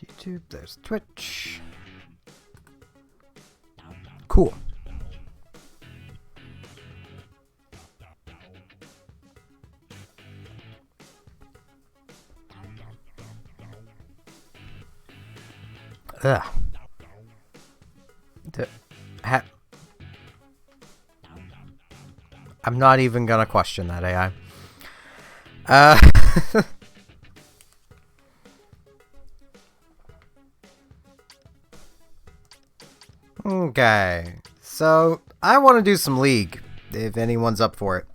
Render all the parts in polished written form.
YouTube, there's Twitch. Cool. Ugh. I'm not even gonna question that AI. Okay, so I want to do some League, if anyone's up for it.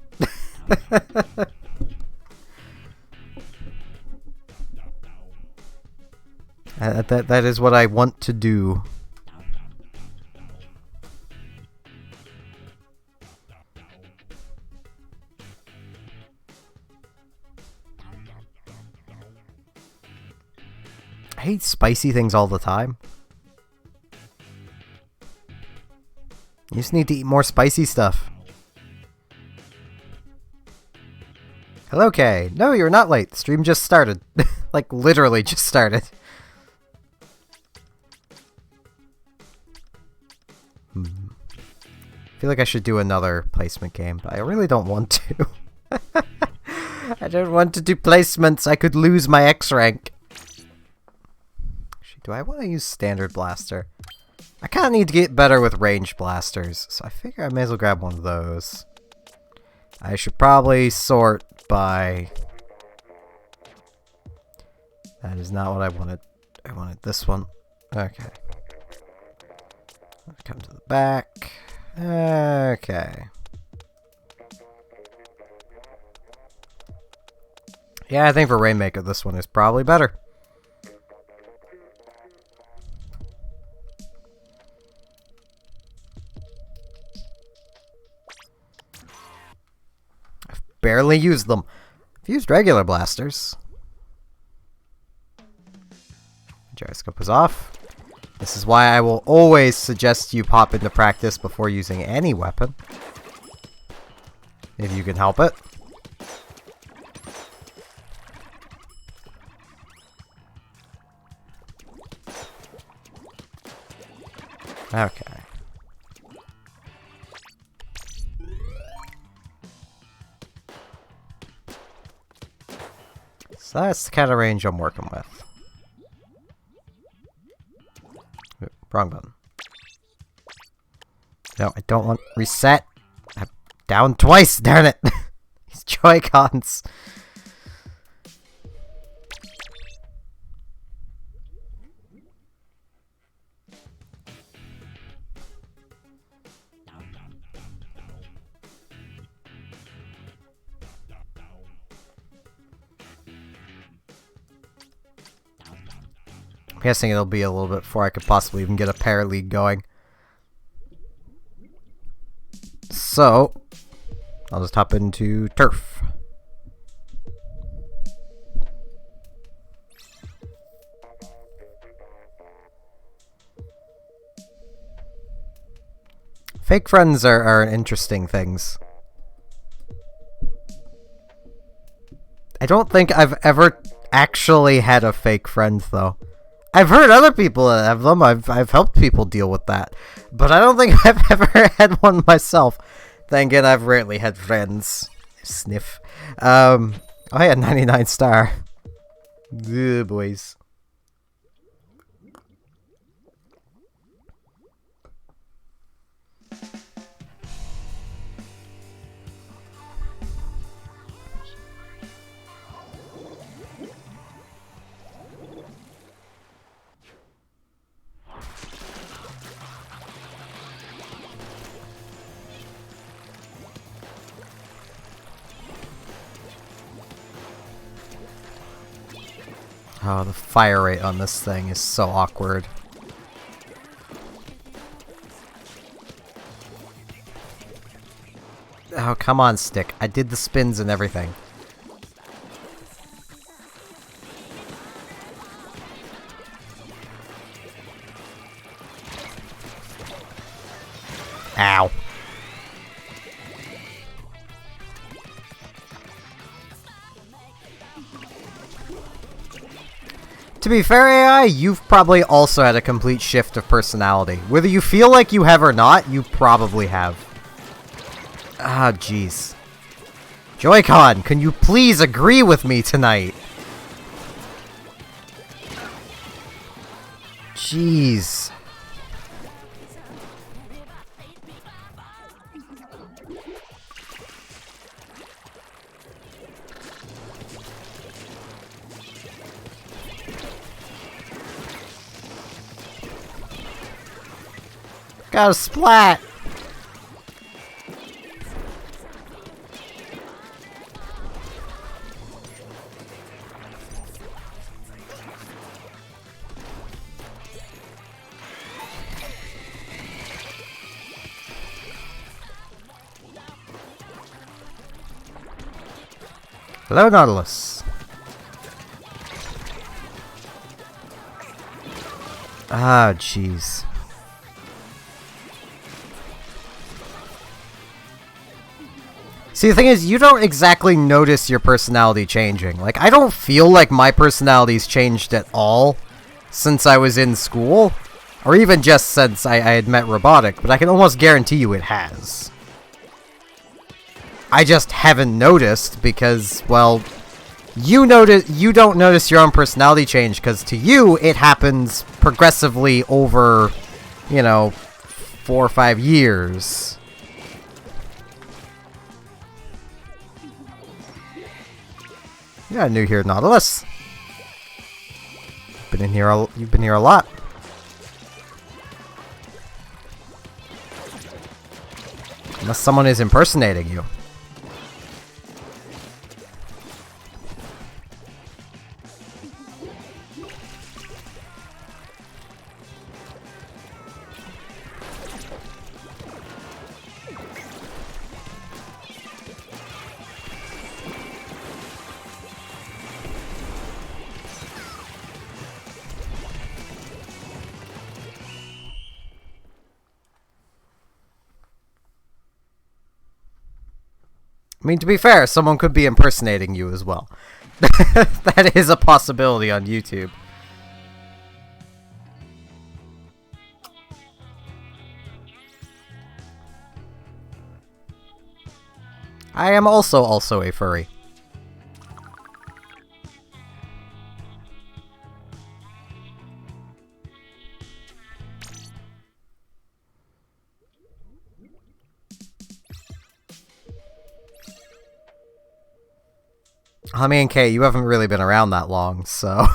That is what I want to do. I hate spicy things all the time. You just need to eat more spicy stuff. Hello, Kay. No, you're not late. The stream just started. Like, literally just started. I feel like I should do another placement game, but I really don't want to. I don't want to do placements. I could lose my X rank. Actually, do I want to use standard blaster? I kind of need to get better with range blasters, so I figure I may as well grab one of those. I should probably sort by... That is not what I wanted. I wanted this one. Okay. Let's come to the back. Okay. Yeah, I think for Rainmaker, this one is probably better. I've barely used them. I've used regular blasters. Gyroscope is off. This is why I will always suggest you pop into practice before using any weapon. If you can help it. Okay. So that's the kind of range I'm working with. Wrong button. No, I don't want reset. I'm down twice, darn it. These Joy-Cons. I'm guessing it'll be a little bit before I could possibly even get a pair league going. So, I'll just hop into Turf. Fake friends are interesting things. I don't think I've ever actually had a fake friend, though. I've heard other people have them. I've helped people deal with that. But I don't think I've ever had one myself. Then again, I've rarely had friends. Sniff. Oh, I had 99 star. Good boys. Oh, the fire rate on this thing is so awkward. Oh, come on, stick. I did the spins and everything. Ow. To be fair, AI, you've probably also had a complete shift of personality. Whether you feel like you have or not, you probably have. Ah, jeez. Joy-Con, can you please agree with me tonight? Jeez. Got a splat! Hello, Nautilus. Ah, jeez. See, the thing is, you don't exactly notice your personality changing. Like, I don't feel like my personality's changed at all since I was in school, or even just since I had met Robotic, but I can almost guarantee you it has. I just haven't noticed because, well, you don't notice your own personality change because to you it happens progressively over, you know, 4 or 5 years. Yeah, new here, Nautilus. You've been here a lot. Unless someone is impersonating you. I mean, to be fair, someone could be impersonating you as well. That is a possibility on YouTube. I am also a furry. I mean, Kay, you haven't really been around that long, so...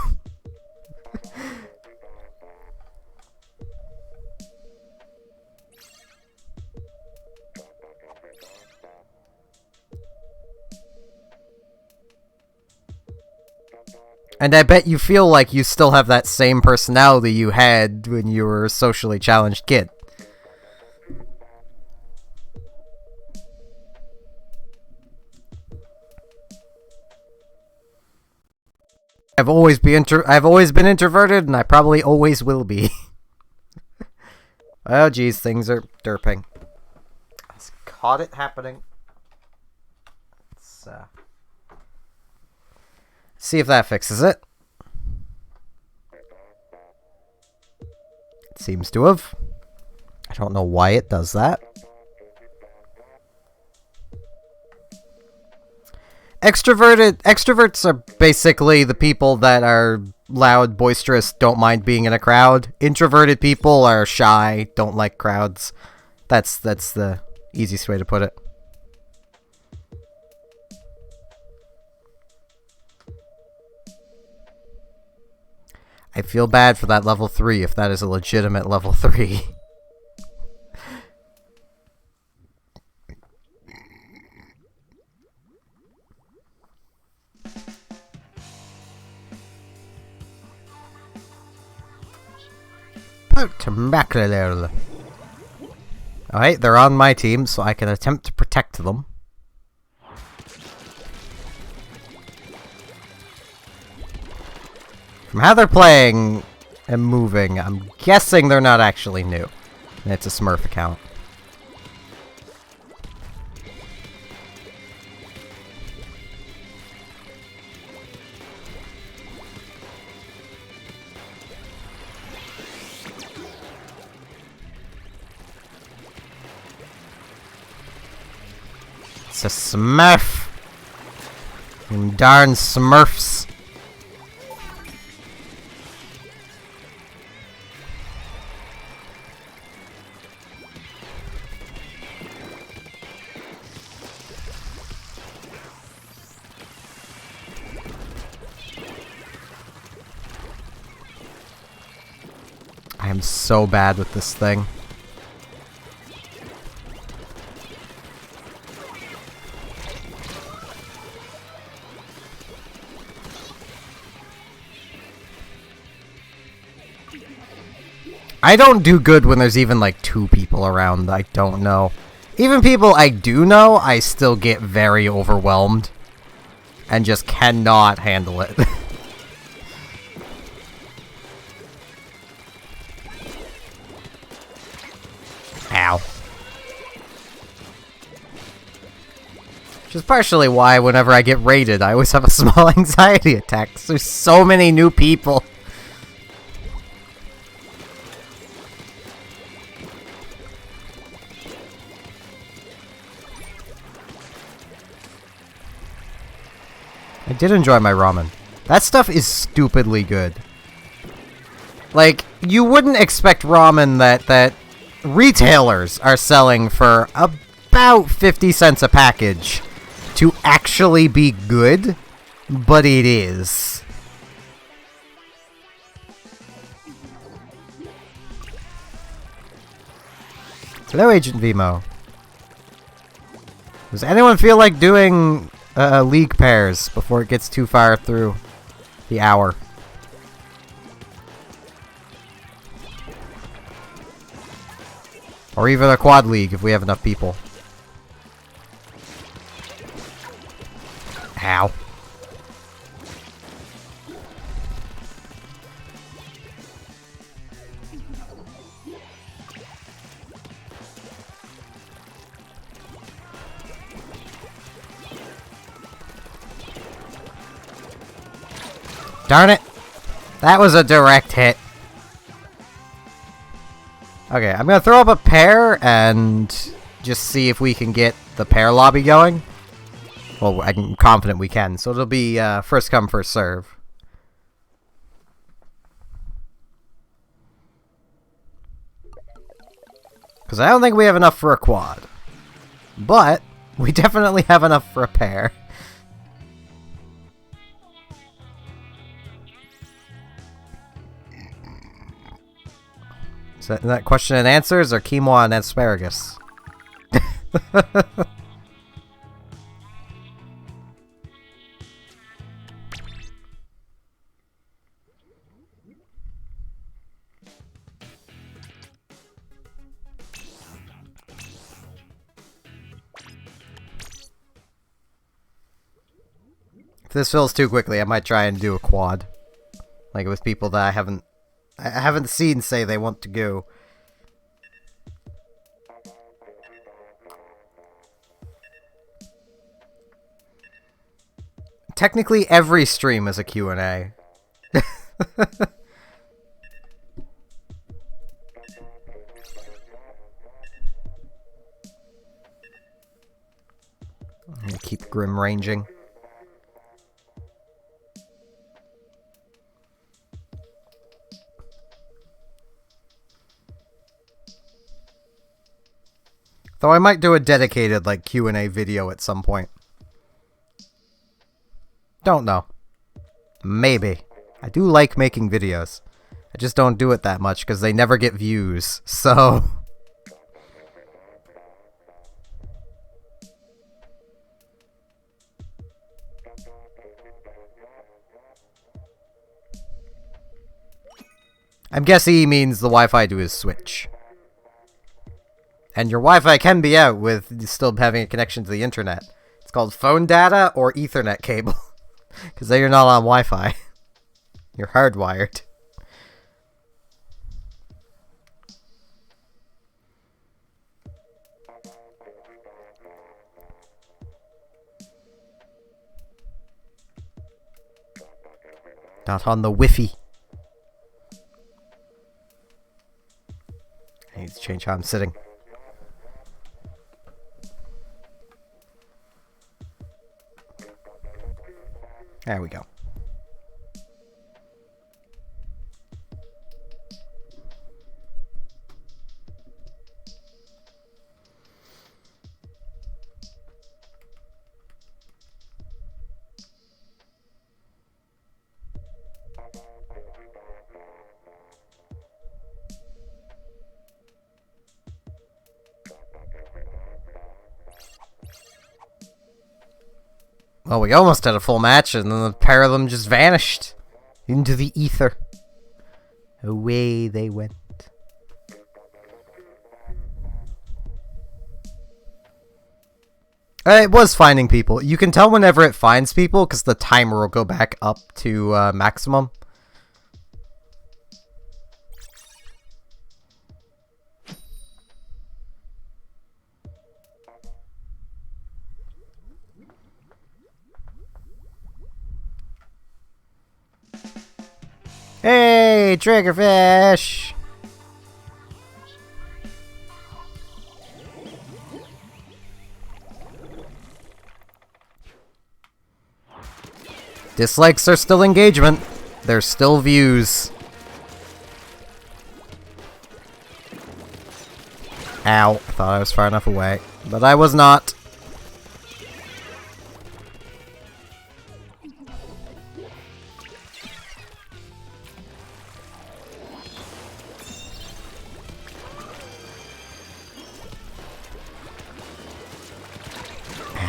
And I bet you feel like you still have that same personality you had when you were a socially challenged kid. I've always been introverted, and I probably always will be. Oh, geez, things are derping. I caught it happening. Let's see if that fixes it. It seems to have. I don't know why it does that. Extroverts are basically the people that are loud, boisterous, don't mind being in a crowd. Introverted people are shy, don't like crowds. That's the easiest way to put it. I feel bad for that level 3 if that is a legitimate level 3. Alright, they're on my team, so I can attempt to protect them. From how they're playing and moving, I'm guessing they're not actually new. It's a Smurf account. It's a smurf. Them darn smurfs. I am so bad with this thing. I don't do good when there's even like 2 people around I don't know. Even people I do know, I still get very overwhelmed. And just cannot handle it. Ow. Which is partially why whenever I get raided, I always have a small anxiety attack. 'Cause there's so many new people. I did enjoy my ramen. That stuff is stupidly good. Like, you wouldn't expect ramen that retailers are selling for about 50 cents a package to actually be good, but it is. Hello, Agent Vimo. Does anyone feel like doing league pairs before it gets too far through the hour? Or even a quad league if we have enough people. Ow. Darn it! That was a direct hit. Okay, I'm gonna throw up a pair and just see if we can get the pair lobby going. Well, I'm confident we can, so it'll be first come, first serve. Because I don't think we have enough for a quad. But we definitely have enough for a pair. Is that question and answers, or quinoa and asparagus? If this fills too quickly, I might try and do a quad. Like with people that I haven't seen say they want to go. Technically, every stream is a Q&A. I'm gonna keep grim ranging. Though I might do a dedicated, like, Q&A video at some point. Don't know. Maybe. I do like making videos. I just don't do it that much, because they never get views, so... I'm guessing he means the Wi-Fi to his Switch. And your Wi-Fi can be out with still having a connection to the internet. It's called phone data or Ethernet cable. Because then you're not on Wi-Fi. You're hardwired. Not on the Wi-Fi. I need to change how I'm sitting. There we go. Well, we almost had a full match, and then the pair of them just vanished into the ether. Away they went. It was finding people. You can tell whenever it finds people, because the timer will go back up to maximum. Hey, triggerfish! Dislikes are still engagement. There's still views. Ow. I thought I was far enough away, but I was not.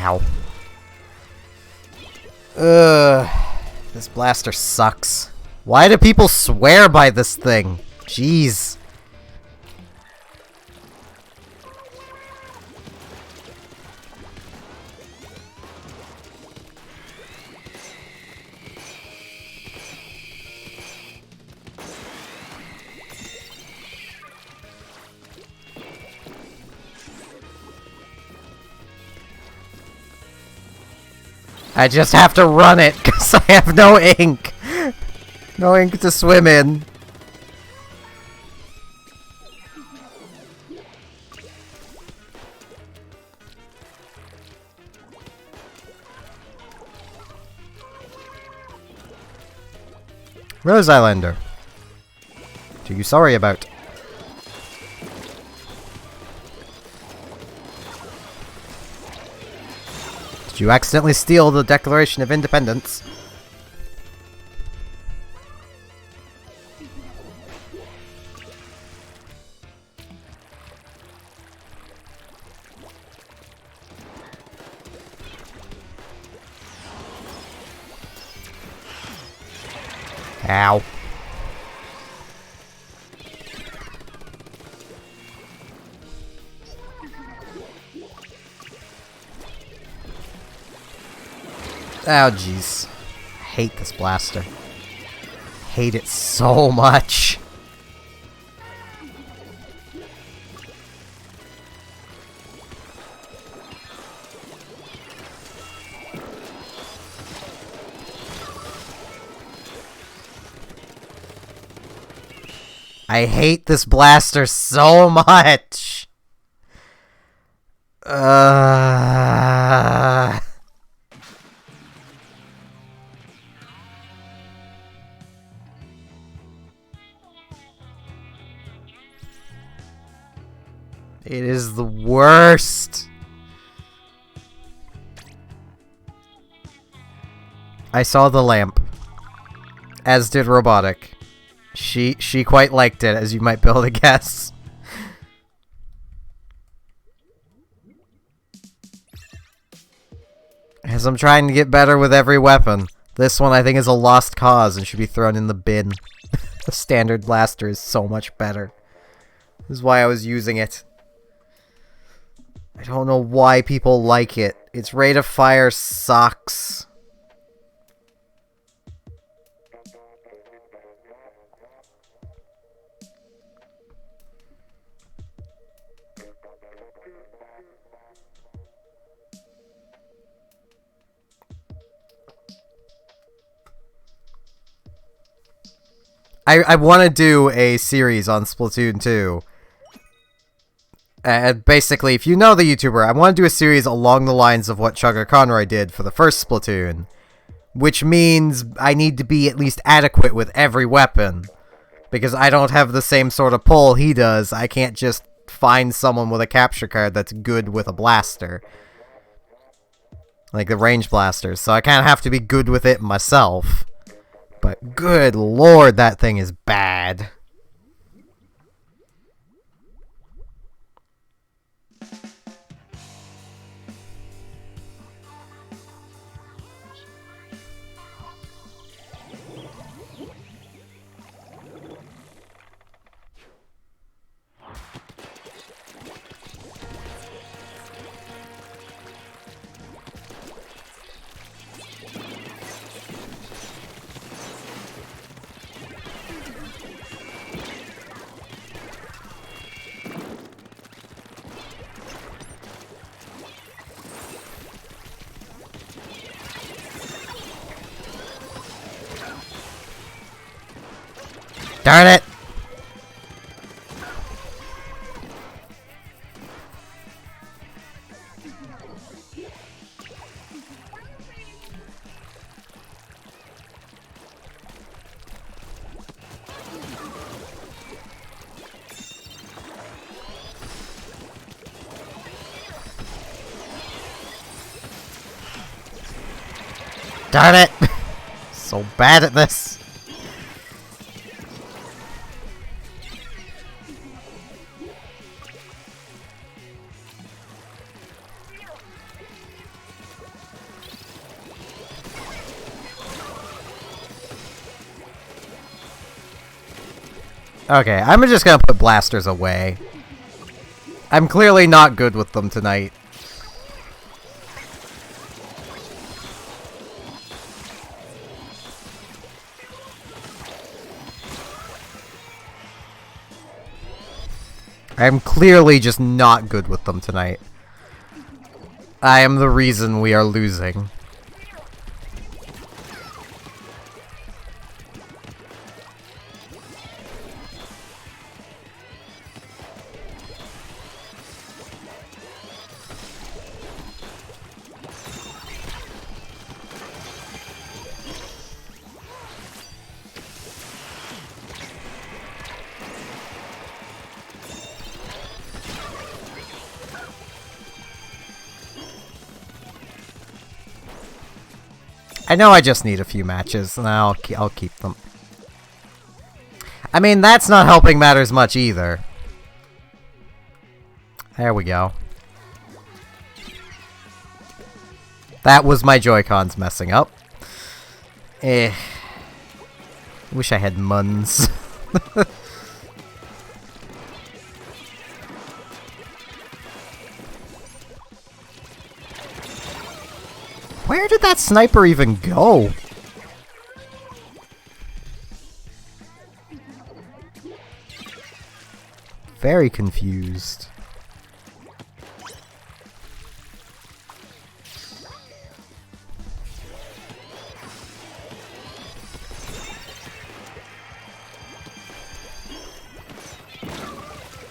Ow. This blaster sucks. Why do people swear by this thing? Jeez. I just have to run it, because I have no ink. No ink to swim in. Rose Islander. What are you sorry about? Did you accidentally steal the Declaration of Independence? Ow. Oh, jeez. I hate this blaster. Hate it so much. I hate this blaster so much. It is the worst. I saw the lamp. As did Robotic. She quite liked it, as you might be able to guess. As I'm trying to get better with every weapon. This one I think is a lost cause and should be thrown in the bin. The standard blaster is so much better. This is why I was using it. I don't know why people like it. Its rate of fire sucks. I want to do a series on Splatoon 2. Basically, if you know the YouTuber, I want to do a series along the lines of what Chugga Conroy did for the first Splatoon, which means I need to be at least adequate with every weapon. Because I don't have the same sort of pull he does. I can't just find someone with a capture card that's good with a blaster. Like the range blasters. So I kind of have to be good with it myself. But good lord, that thing is bad. Darn it! Darn it! So bad at this. Okay, I'm just gonna put blasters away. I'm clearly not good with them tonight. I'm clearly just not good with them tonight. I am the reason we are losing. I know I just need a few matches, and I'll keep them. I mean, that's not helping matters much either. There we go. That was my Joy-Cons messing up. Wish I had Muns. Where did that sniper even go? Very confused.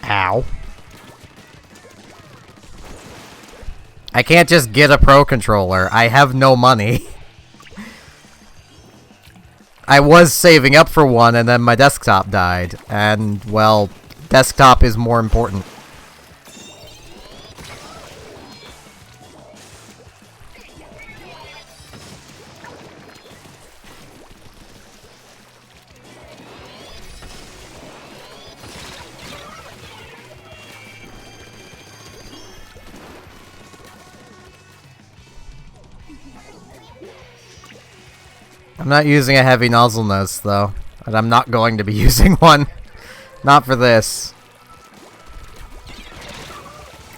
Ow. I can't just get a Pro Controller. I have no money. I was saving up for one, and then my desktop died. And, well, desktop is more important. I'm not using a heavy nozzle nose, though. And I'm not going to be using one. Not for this.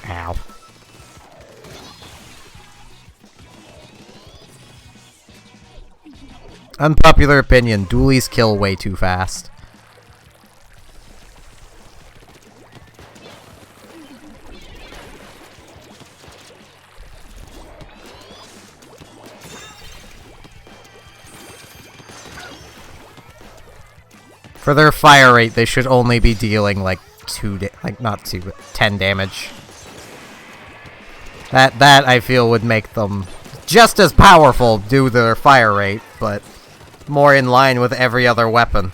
Ow. Unpopular opinion, dualies kill way too fast. For their fire rate, they should only be dealing like 10 damage. That I feel would make them just as powerful due to their fire rate, but more in line with every other weapon.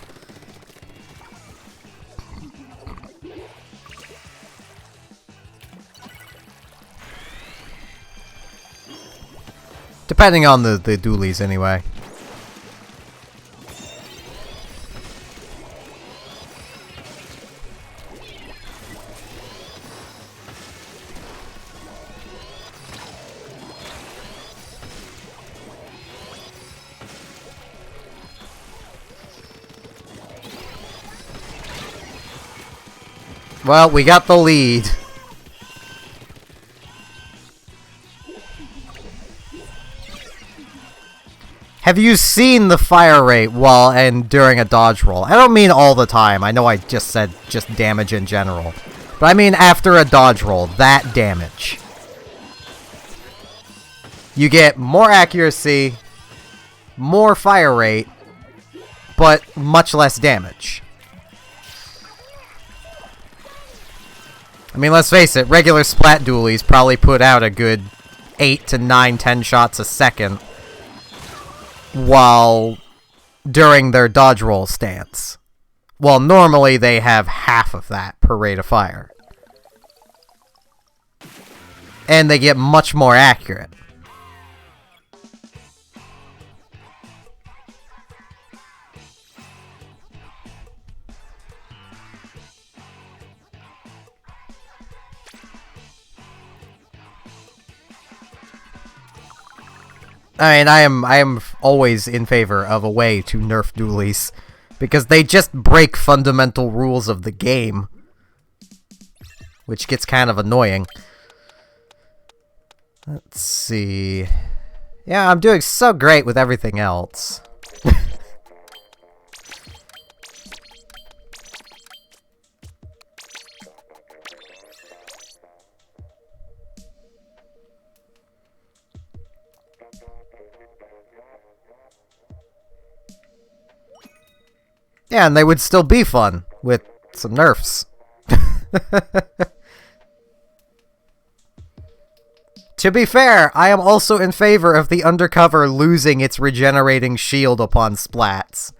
Depending on the dualies, anyway. Well, we got the lead. Have you seen the fire rate while and during a dodge roll? I don't mean all the time. I know I just said just damage in general. But I mean after a dodge roll, that damage. You get more accuracy, more fire rate, but much less damage. I mean, let's face it, regular Splat dualies probably put out a good 8 to 9, 10 shots a second while during their dodge roll stance. Well, normally they have half of that per rate of fire. And they get much more accurate. I mean, I am always in favor of a way to nerf dualies, because they just break fundamental rules of the game, which gets kind of annoying. Let's see. Yeah, I'm doing so great with everything else. Yeah, and they would still be fun with some nerfs. To be fair, I am also in favor of the Undercover losing its regenerating shield upon splats.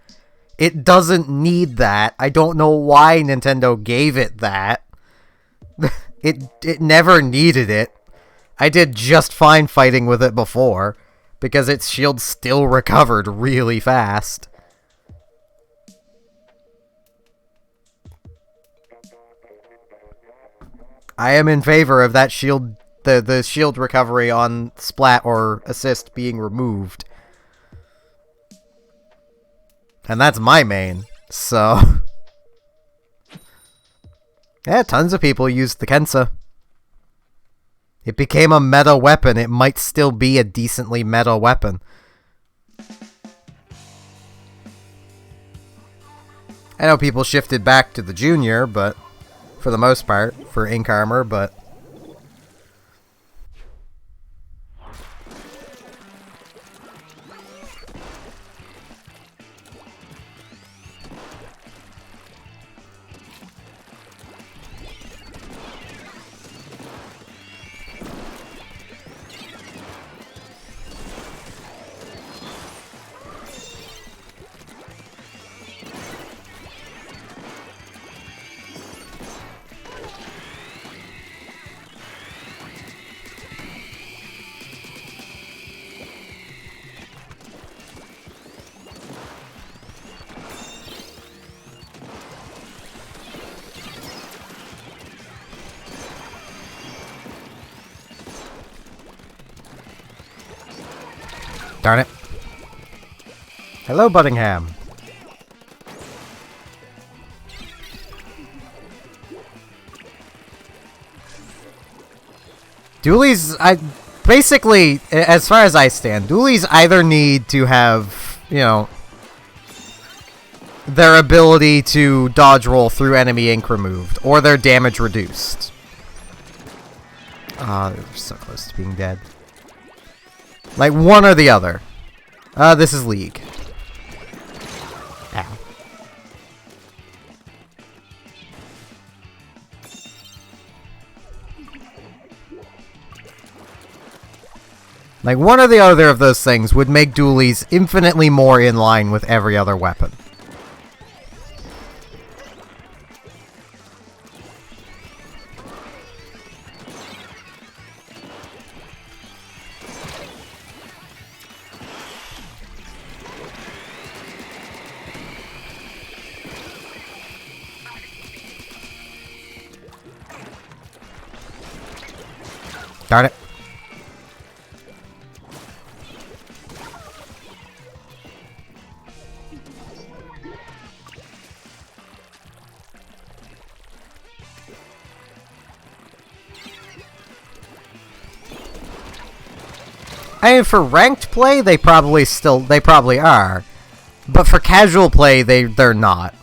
It doesn't need that. I don't know why Nintendo gave it that. It never needed it. I did just fine fighting with it before, because its shield still recovered really fast. I am in favor of that shield, the shield recovery on Splat or Assist being removed. And that's my main, so... Yeah, tons of people used the Kensa. It became a meta weapon. It might still be a decently meta weapon. I know people shifted back to the Junior, but... for the most part, for ink armor, but... Darn it. Hello, Buddingham. Dualies, basically, as far as I stand, dualies either need to have, you know, their ability to dodge roll through enemy ink removed, or their damage reduced. Ah, they're so close to being dead. Like, one or the other. This is League. Ow. Like, one or the other of those things would make dualies infinitely more in line with every other weapon. Darn it. I mean, for ranked play, they probably are. But for casual play, they're not.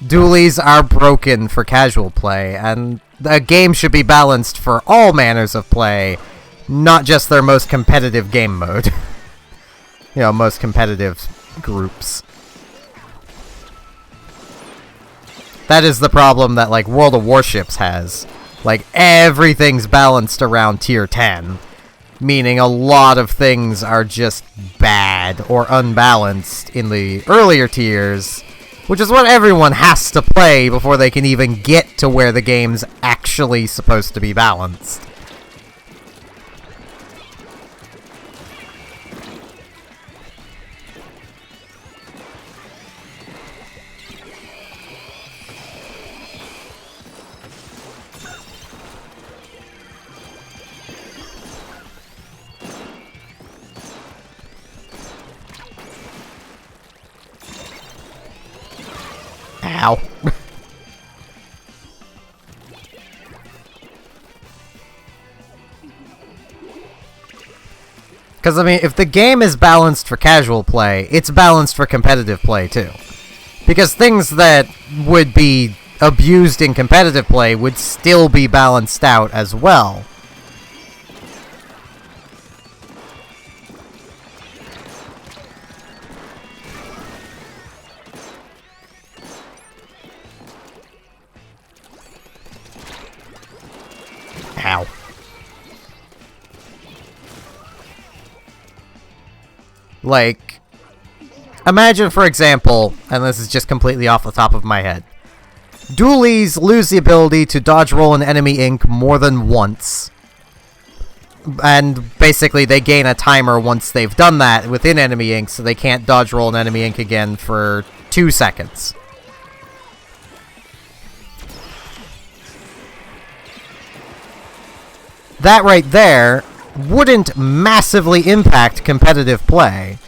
Dualies are broken for casual play, and a game should be balanced for all manners of play, not just their most competitive game mode. You know, most competitive groups. That is the problem that, like, World of Warships has. Like, everything's balanced around tier 10. Meaning a lot of things are just bad or unbalanced in the earlier tiers, which is what everyone has to play before they can even get to where the game's actually supposed to be balanced. Ow. Because, I mean, if the game is balanced for casual play, it's balanced for competitive play, too. Because things that would be abused in competitive play would still be balanced out as well. Ow. Like, imagine, for example, and this is just completely off the top of my head, dualies lose the ability to dodge roll an enemy ink more than once. And basically they gain a timer once they've done that within enemy ink, so they can't dodge roll an enemy ink again for 2 seconds. That right there wouldn't massively impact competitive play,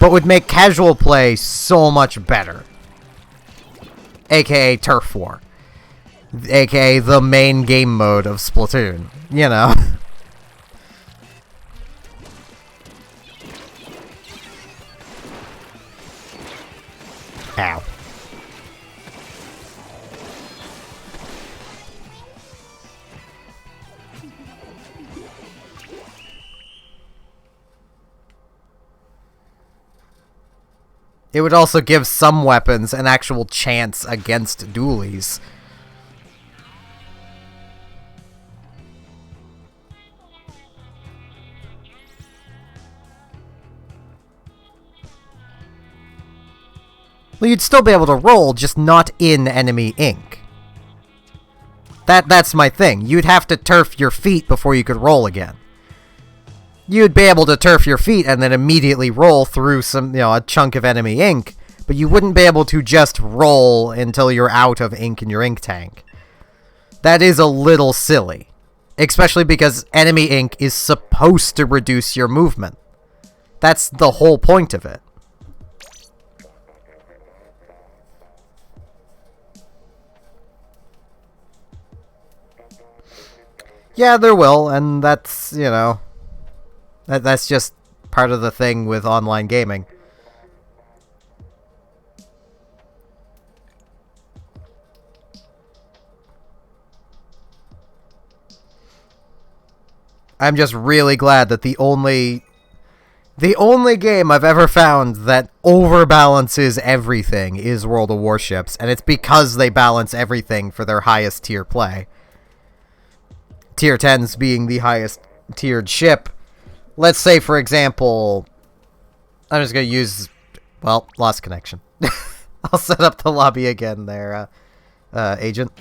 but would make casual play so much better. AKA Turf War. AKA the main game mode of Splatoon. You know. Ow. It would also give some weapons an actual chance against dualies. Well, you'd still be able to roll, just not in enemy ink. That's my thing. You'd have to turf your feet before you could roll again. You'd be able to turf your feet and then immediately roll through a chunk of enemy ink, but you wouldn't be able to just roll until you're out of ink in your ink tank. That is a little silly. Especially because enemy ink is supposed to reduce your movement. That's the whole point of it. Yeah, there will, and that's, that's just part of the thing with online gaming. I'm just really glad that the only game I've ever found that overbalances everything is World of Warships, and it's because they balance everything for their highest tier play. Tier 10s being the highest tiered ship, let's say, for example, I'm just going to use, well, lost connection. I'll set up the lobby again there, agent.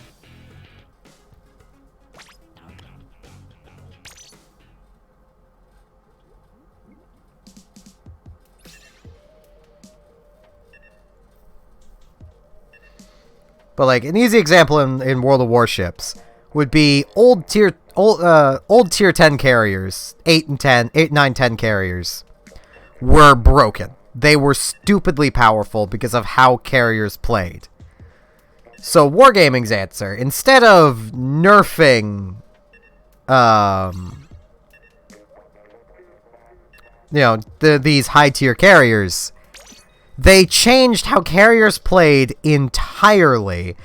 But like an easy example in World of Warships would be old tier 10 carriers, 8, 9, 10 carriers were broken. They were stupidly powerful because of how carriers played. So Wargaming's answer, instead of nerfing these high tier carriers, they changed how carriers played entirely,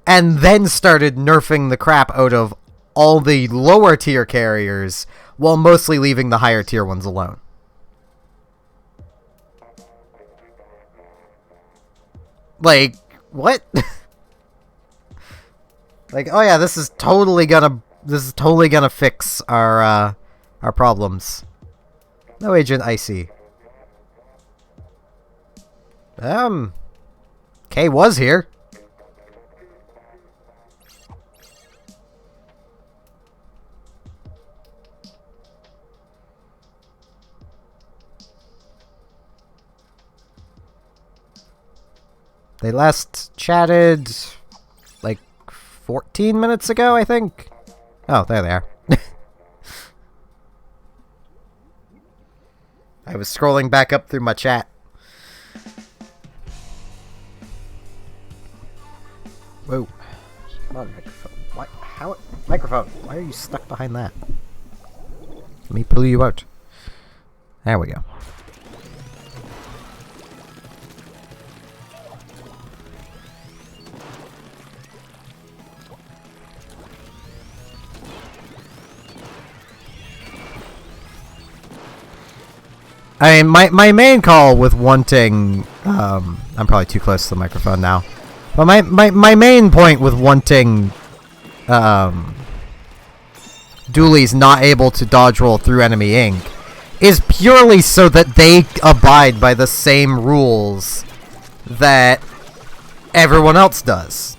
and then started nerfing the crap out of all the lower tier carriers, while mostly leaving the higher tier ones alone. Like, what? Like, oh yeah, this is totally gonna fix our problems. No, Agent Icy. Kay was here. They last chatted like 14 minutes ago, I think. Oh, there they are. I was scrolling back up through my chat. Whoa. Come on, microphone. What? How? Microphone, why are you stuck behind that? Let me pull you out. There we go. I mean, my main call with wanting... I'm probably too close to the microphone now. But my main point with wanting... dualies not able to dodge roll through enemy ink is purely so that they abide by the same rules that everyone else does.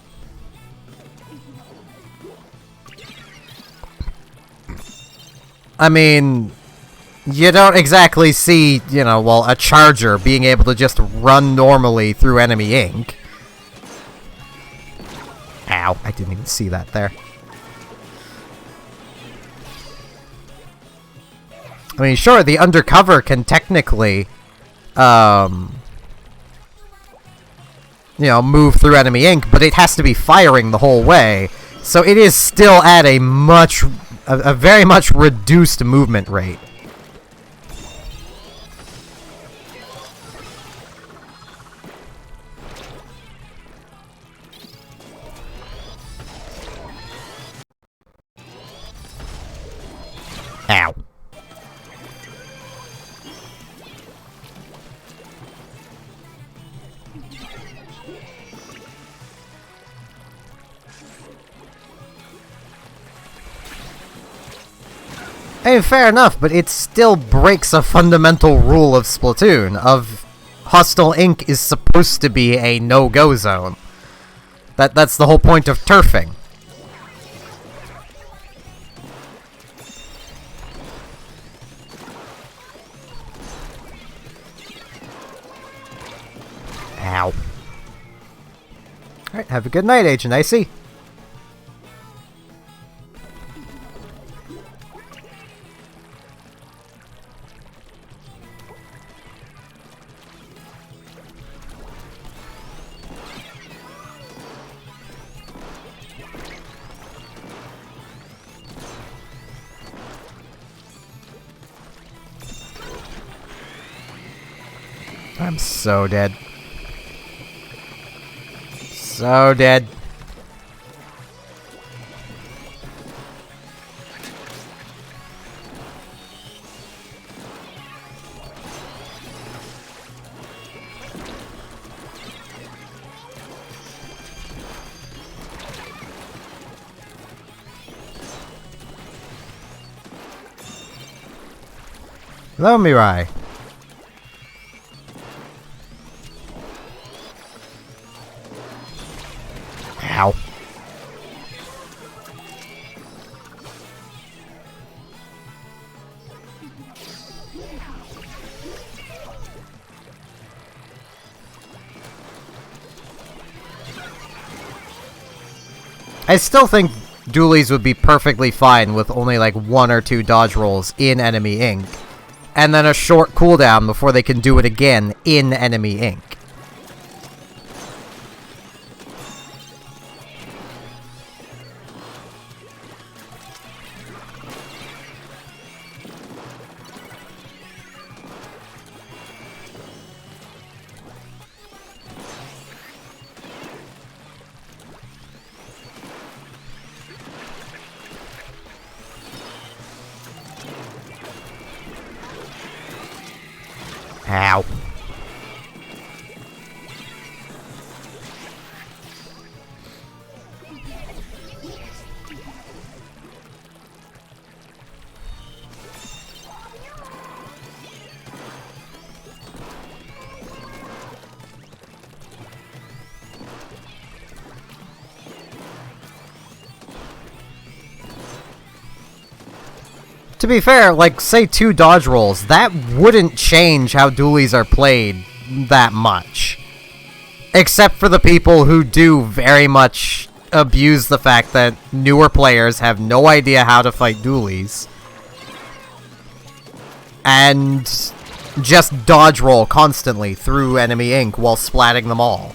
I mean... You don't exactly see, well, a charger being able to just run normally through enemy ink. Ow, I didn't even see that there. I mean, sure, the undercover can technically, move through enemy ink, but it has to be firing the whole way. So it is still at a very much reduced movement rate. Ow. Hey, fair enough, but it still breaks a fundamental rule of Splatoon, of hostile ink is supposed to be a no-go zone. That's the whole point of turfing. Ow. Alright, have a good night, Agent Icy. I'm so dead. So dead. Hello, Mirai. Ow. I still think dualies would be perfectly fine with only like 1 or 2 dodge rolls in enemy ink, and then a short cooldown before they can do it again in enemy ink. Ow. To be fair, like, say 2 dodge rolls, that wouldn't change how dualies are played that much. Except for the people who do very much abuse the fact that newer players have no idea how to fight dualies. And just dodge roll constantly through enemy ink while splatting them all.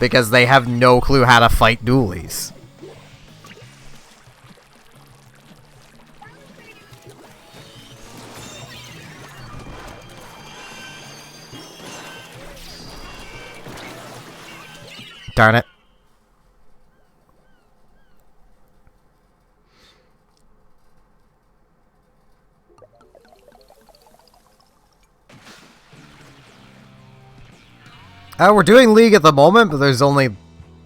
Because they have no clue how to fight dualies. Darn it. We're doing League at the moment, but there's only,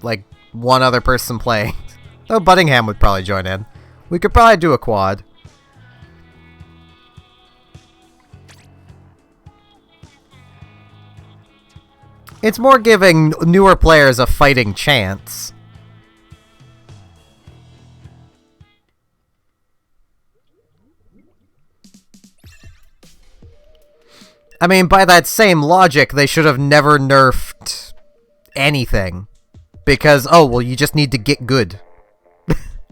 like, 1 other person playing. Though Buddingham would probably join in. We could probably do a quad. It's more giving newer players a fighting chance. I mean, by that same logic, they should have never nerfed anything. Because, oh, well, you just need to get good.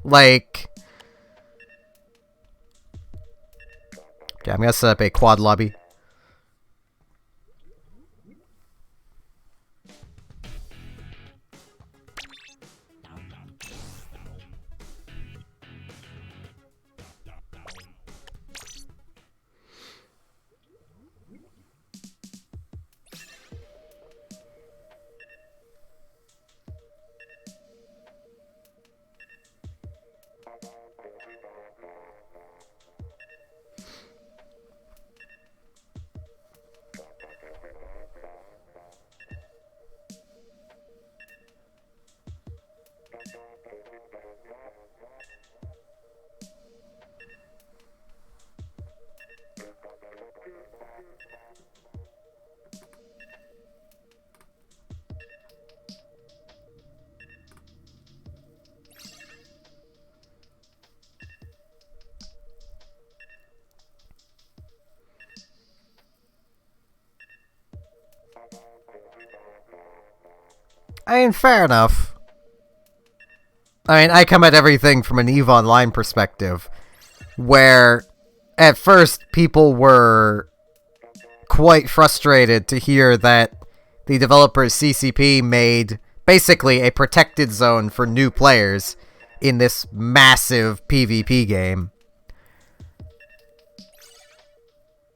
Like... Okay, I'm gonna set up a quad lobby. I mean, fair enough. I mean, I come at everything from an EVE Online perspective, where at first people were quite frustrated to hear that the developers CCP made basically a protected zone for new players in this massive PvP game.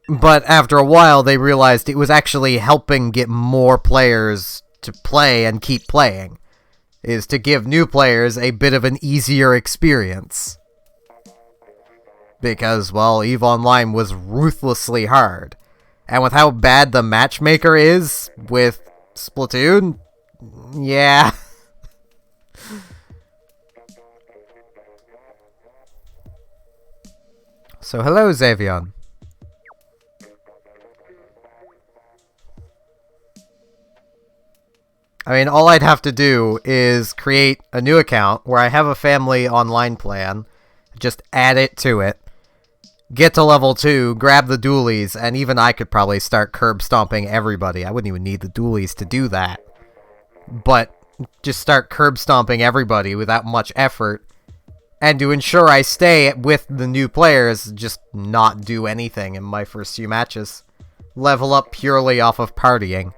But after a while, they realized it was actually helping get more players to play and keep playing, is to give new players a bit of an easier experience. Because, well, EVE Online was ruthlessly hard. And with how bad the matchmaker is with Splatoon, yeah. So hello, Xavion. I mean, all I'd have to do is create a new account where I have a family online plan, just add it to it, get to level 2, grab the dualies, and even I could probably start curb stomping everybody. I wouldn't even need the dualies to do that. But just start curb stomping everybody without much effort. And to ensure I stay with the new players, just not do anything in my first few matches. Level up purely off of partying.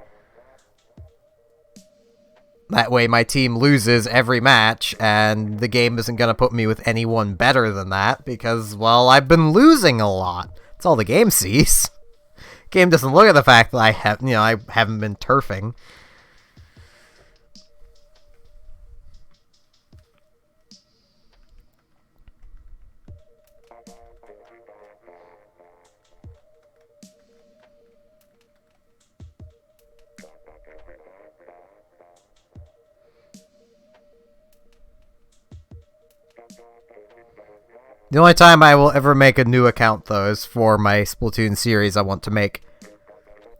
That way my team loses every match, and the game isn't going to put me with anyone better than that, because, well, I've been losing a lot. That's all the game sees. Game doesn't look at the fact that I haven't been turfing. The only time I will ever make a new account, though, is for my Splatoon series I want to make.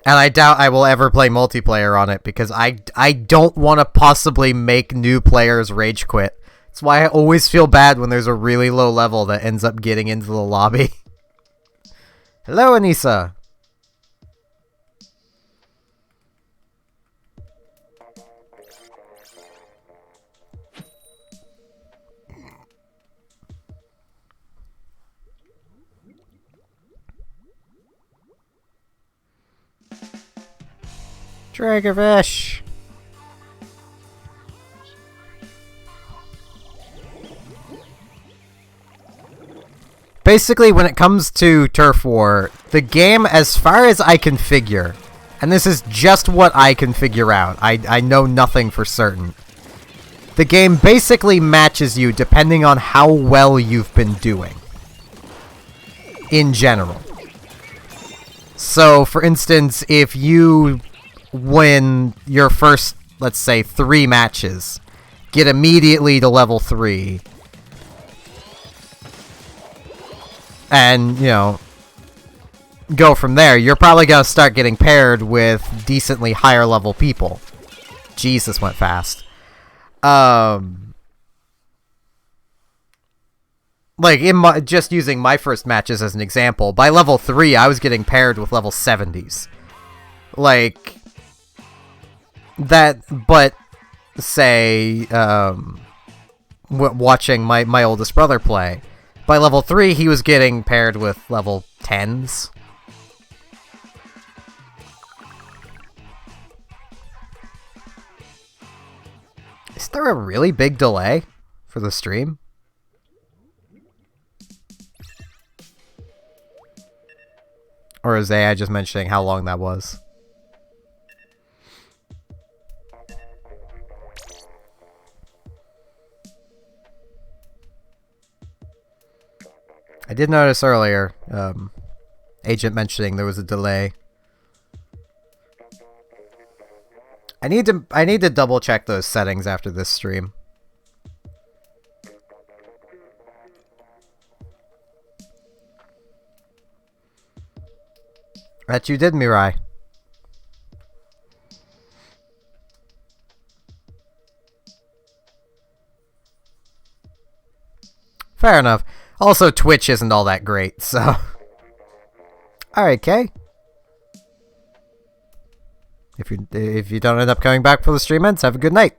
And I doubt I will ever play multiplayer on it, because I don't want to possibly make new players rage quit. That's why I always feel bad when there's a really low level that ends up getting into the lobby. Hello, Anissa! Triggerfish! Basically, when it comes to Turf War, the game, as far as I can figure, and this is just what I can figure out, I know nothing for certain, the game basically matches you depending on how well you've been doing. In general. So, for instance, if you win your first, let's say, 3 matches, get immediately to level 3, and, you know, go from there, you're probably going to start getting paired with decently higher level people. Jeez, this went fast. Like, just using my first matches as an example, by level 3, I was getting paired with level 70s. Like, that, but, say, watching my oldest brother play, by level 3, he was getting paired with level 10s. Is there a really big delay for the stream? Or is AI just mentioning how long that was? I did notice earlier, Agent mentioning there was a delay. I need to double check those settings after this stream. That you did, Mirai. Fair enough. Also, Twitch isn't all that great, so... Alright, Kay. If you don't end up coming back for the stream ends, have a good night.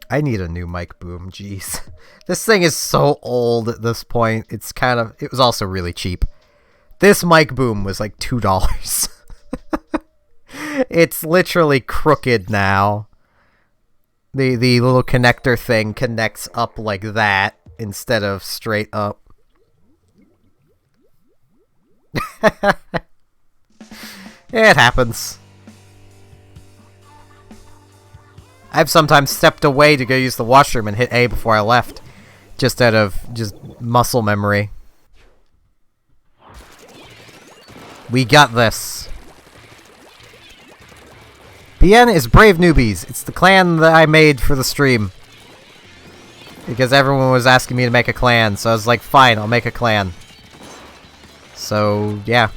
I need a new mic boom, jeez. This thing is so old at this point. It was also really cheap. This mic boom was like $2. It's literally crooked now. The little connector thing connects up like that instead of straight up. It happens. I've sometimes stepped away to go use the washroom and hit A before I left. Just out of muscle memory. We got this. BN is Brave Newbies. It's the clan that I made for the stream. Because everyone was asking me to make a clan, so I was like, fine, I'll make a clan. So, yeah.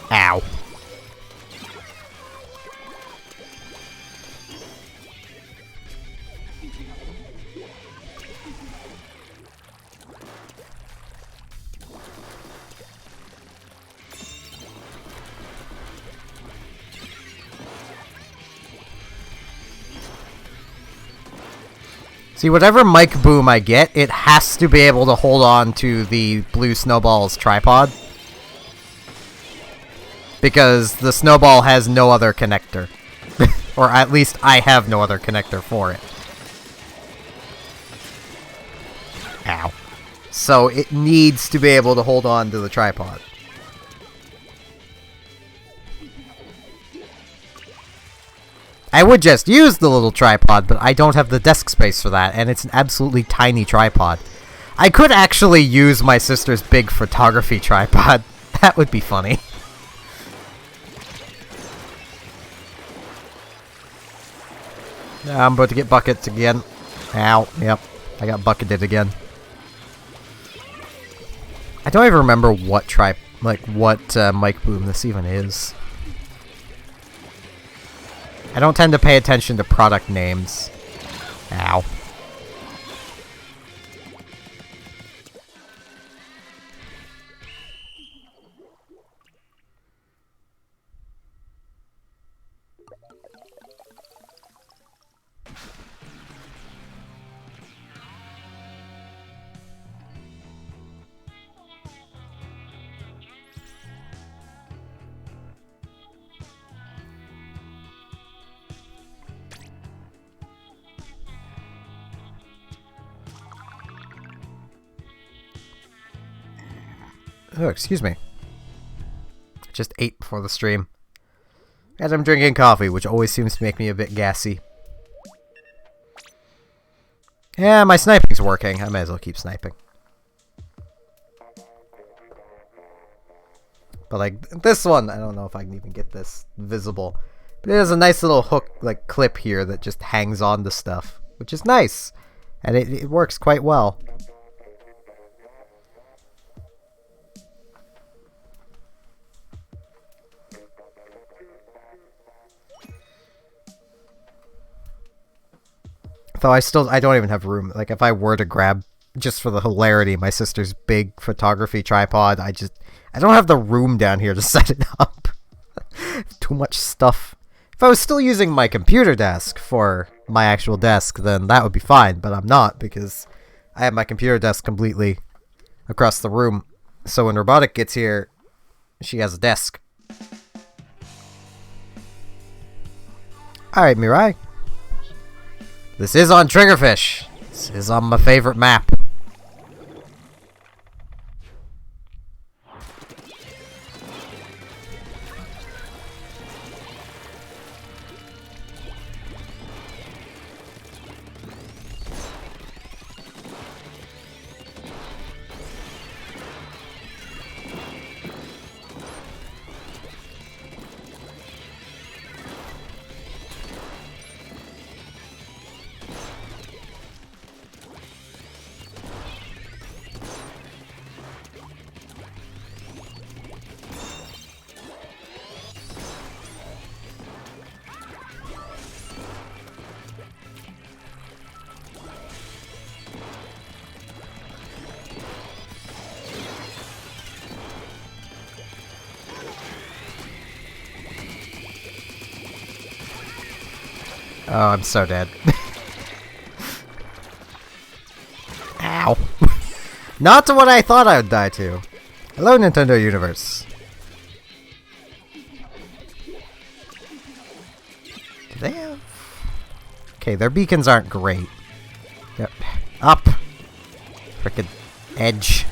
Ow. See, whatever mic boom I get, it has to be able to hold on to the blue snowball's tripod. Because the snowball has no other connector. Or at least I have no other connector for it. Ow. So it needs to be able to hold on to the tripod. I would just use the little tripod, but I don't have the desk space for that, and it's an absolutely tiny tripod. I could actually use my sister's big photography tripod. That would be funny. I'm about to get buckets again. Ow. Yep. I got bucketed again. I don't even remember what mic boom this even is. I don't tend to pay attention to product names. Ow. Oh, excuse me. Just ate before the stream. And I'm drinking coffee, which always seems to make me a bit gassy. Yeah, my sniping's working. I might as well keep sniping. But like, this one, I don't know if I can even get this visible. But there's a nice little hook, like, clip here that just hangs on to stuff. Which is nice. And it works quite well. Though I don't even have room. Like, if I were to grab, just for the hilarity, my sister's big photography tripod, I don't have the room down here to set it up. Too much stuff. If I was still using my computer desk for my actual desk, then that would be fine, but I'm not, because I have my computer desk completely across the room. So when Robotic gets here, she has a desk. Alright, Mirai. This is on Triggerfish. This is on my favorite map. Oh, I'm so dead. Ow. Not to what I thought I would die to. Hello, Nintendo Universe. Do they have... Okay, their beacons aren't great. Yep. Up! Frickin' edge.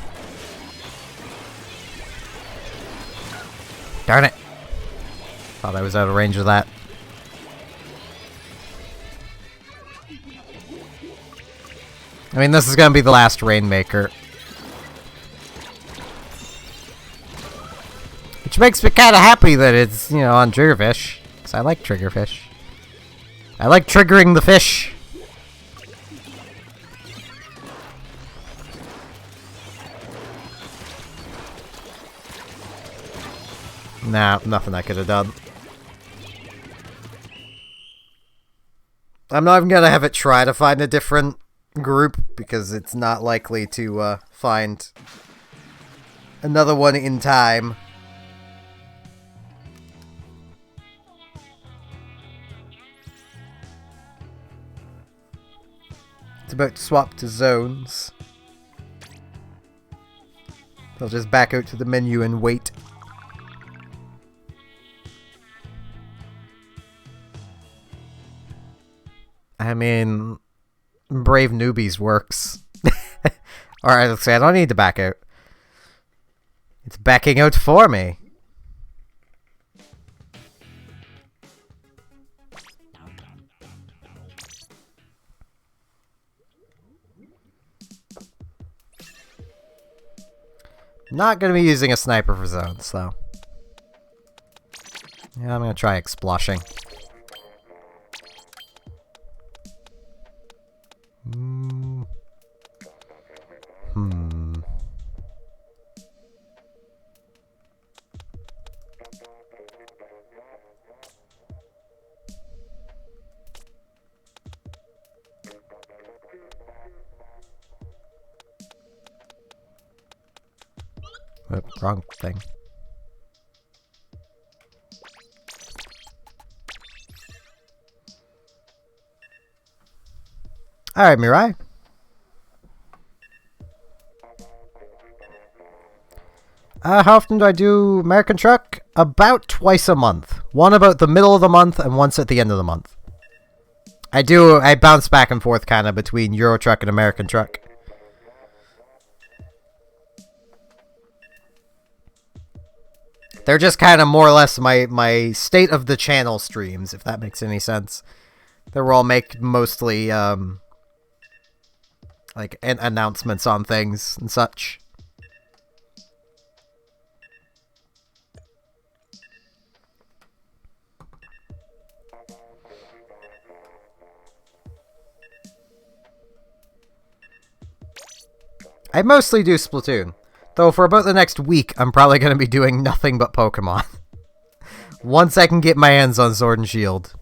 Darn it. Thought I was out of range of that. I mean, this is gonna be the last Rainmaker. Which makes me kind of happy that it's, you know, on Triggerfish. Because I like Triggerfish. I like triggering the fish. Nah, nothing I could have done. I'm not even gonna have it try to find a different group, because it's not likely to find another one in time. It's about to swap to zones. I'll just back out to the menu and wait. I mean, Brave Newbies works. Alright, let's see, I don't need to back out. It's backing out for me. Not gonna be using a sniper for zones, though. Yeah, I'm gonna try exploshing. Wrong thing. Alright, Mirai. How often do I do American Truck? About twice a month. One about the middle of the month and once at the end of the month. I bounce back and forth kind of between Euro Truck and American Truck. They're just kind of more or less my state of the channel streams, if that makes any sense. They're where I'll make mostly, like, announcements on things and such. I mostly do Splatoon. Though for about the next week, I'm probably going to be doing nothing but Pokemon. Once I can get my hands on Sword and Shield.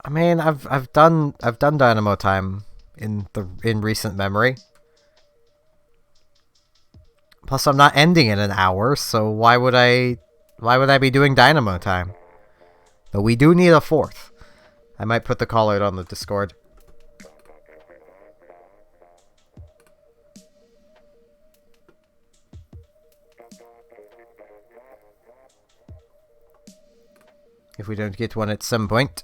I mean, I've done Dynamo time in recent memory. Plus, I'm not ending in an hour, so why would I be doing Dynamo time? But we do need a fourth. I might put the call out on the Discord. If we don't get one at some point.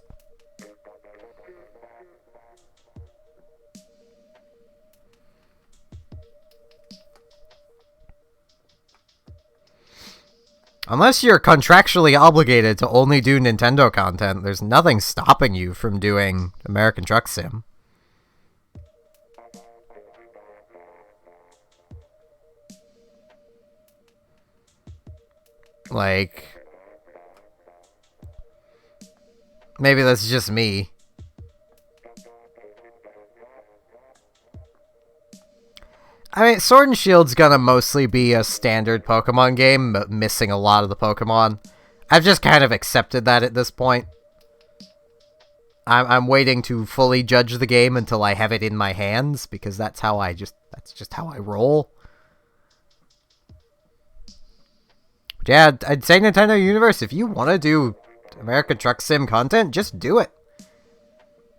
Unless you're contractually obligated to only do Nintendo content, there's nothing stopping you from doing American Truck Sim. Like, maybe that's just me. I mean, Sword and Shield's gonna mostly be a standard Pokemon game, but missing a lot of the Pokemon. I've just kind of accepted that at this point. I'm waiting to fully judge the game until I have it in my hands, because that's just how I roll. But yeah, I'd say Nintendo Universe, if you want to do American Truck Sim content, just do it.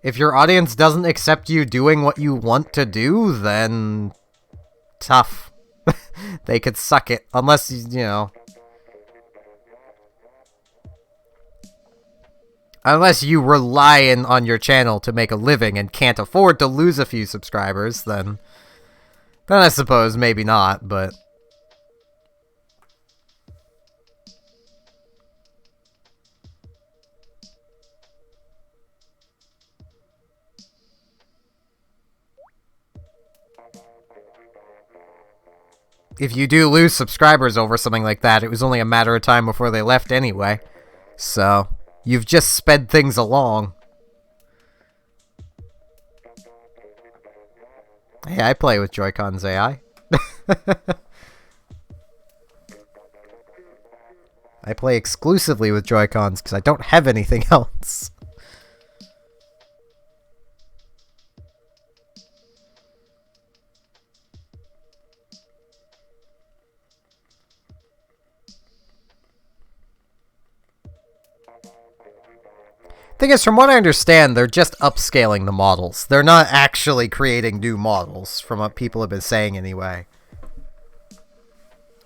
If your audience doesn't accept you doing what you want to do, then tough. They could suck it, unless, you know, unless you rely on your channel to make a living and can't afford to lose a few subscribers, then I suppose maybe not, but if you do lose subscribers over something like that, it was only a matter of time before they left anyway. So, you've just sped things along. Hey, I play with Joy-Con's AI. I play exclusively with Joy-Cons because I don't have anything else. Thing is, from what I understand, they're just upscaling the models. They're not actually creating new models, from what people have been saying anyway.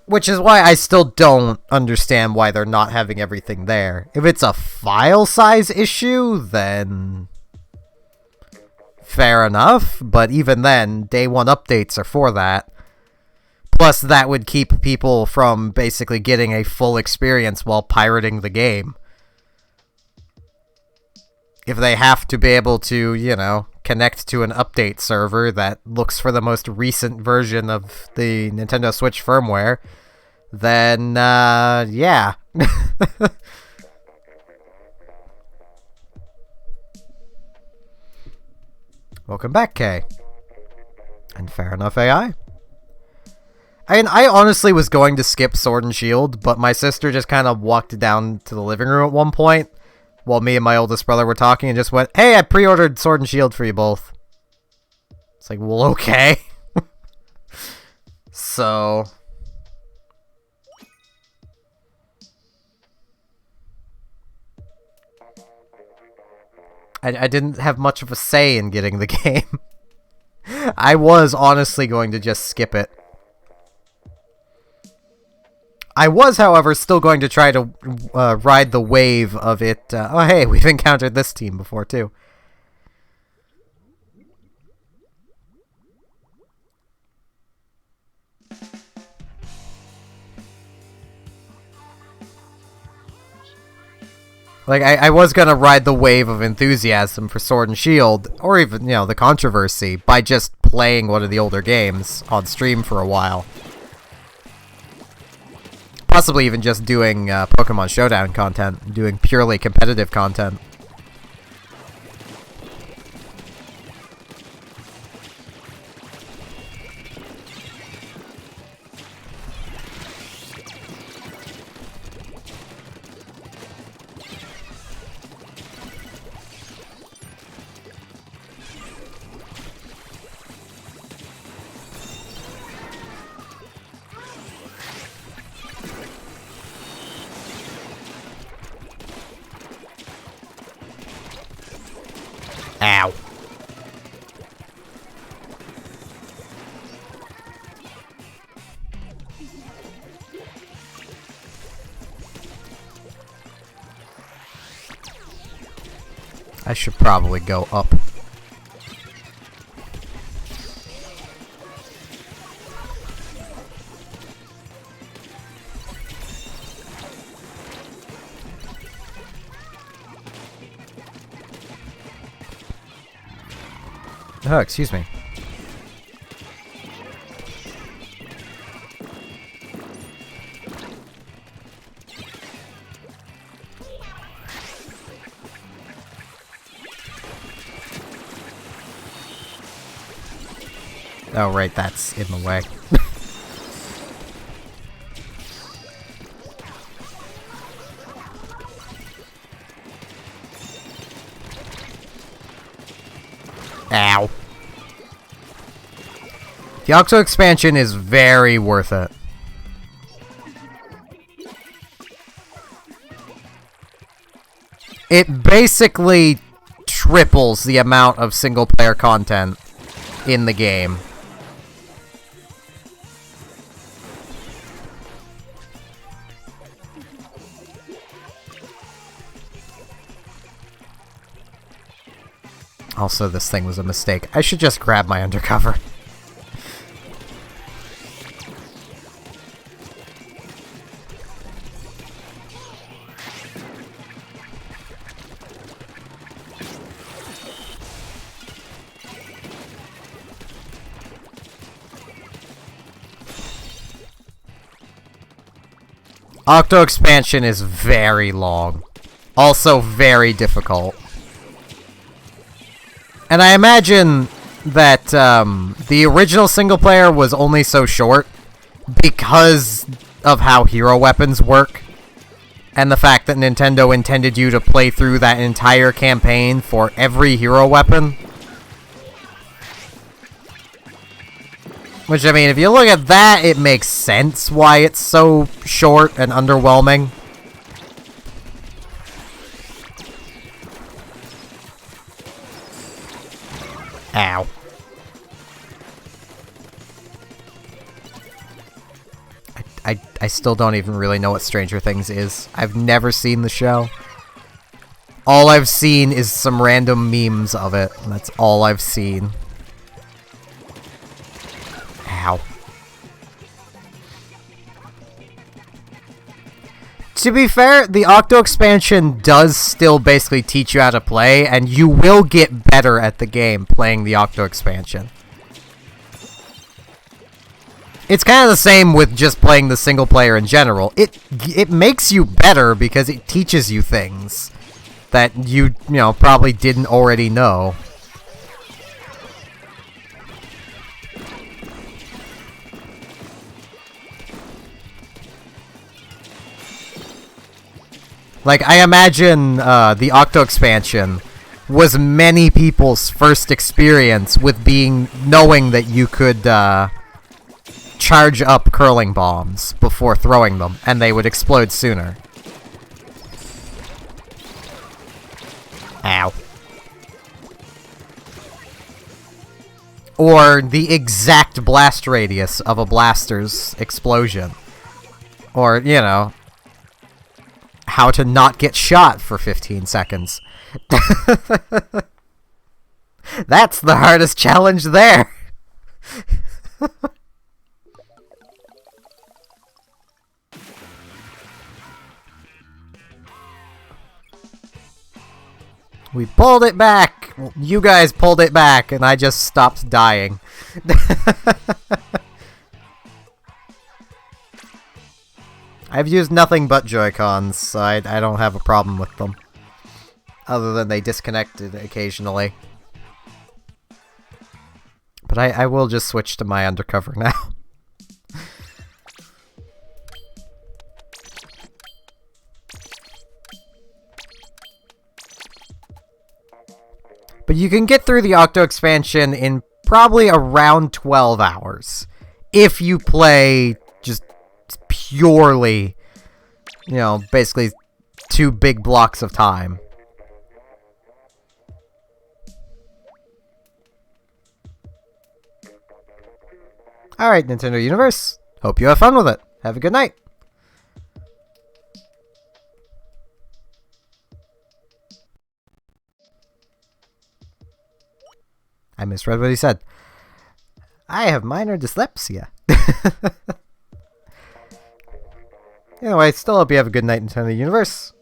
Which is why I still don't understand why they're not having everything there. If it's a file size issue, then fair enough. But even then, day one updates are for that. Plus, that would keep people from basically getting a full experience while pirating the game. If they have to be able to, you know, connect to an update server that looks for the most recent version of the Nintendo Switch firmware, then, yeah. Welcome back, Kay. And fair enough, AI. I honestly was going to skip Sword and Shield, but my sister just kind of walked down to the living room at one point while me and my oldest brother were talking and just went, "Hey, I pre-ordered Sword and Shield for you both." It's like, well, okay. So... I didn't have much of a say in getting the game. I was honestly going to just skip it. I was, however, still going to try to ride the wave of it. Oh, hey, we've encountered this team before, too. Like, I was going to ride the wave of enthusiasm for Sword and Shield, or even, you know, the controversy, by just playing one of the older games on stream for a while. Possibly even just doing Pokemon Showdown content, doing purely competitive content. Ow. I should probably go up. Oh, excuse me. Oh, right, that's in the way. Ow. The Octo expansion is very worth it. It basically triples the amount of single-player content in the game. Also, this thing was a mistake. I should just grab my undercover. Octo Expansion is very long. Also very difficult. And I imagine that the original single player was only so short because of how hero weapons work. And the fact that Nintendo intended you to play through that entire campaign for every hero weapon. Which, I mean, if you look at that, it makes sense why it's so short and underwhelming. Ow. I still don't even really know what Stranger Things is. I've never seen the show. All I've seen is some random memes of it, and that's all I've seen. Ow. To be fair, the Octo Expansion does still basically teach you how to play, and you will get better at the game playing the Octo Expansion. It's kind of the same with just playing the single player in general. It makes you better because it teaches you things that you know, probably didn't already know. Like, I imagine the Octo Expansion was many people's first experience with knowing that you could charge up curling bombs before throwing them, and they would explode sooner. Ow. Or the exact blast radius of a blaster's explosion. Or, you know, how to not get shot for 15 seconds. That's the hardest challenge there. We pulled it back! You guys pulled it back, and I just stopped dying. I've used nothing but Joy-Cons, so I don't have a problem with them. Other than they disconnected occasionally. But I will just switch to my undercover now. But you can get through the Octo Expansion in probably around 12 hours. If you play just purely, you know, basically 2 big blocks of time. Alright, Nintendo Universe. Hope you have fun with it. Have a good night. I misread what he said. I have minor dyslexia. Anyway, still hope you have a good night, Nintendo Universe.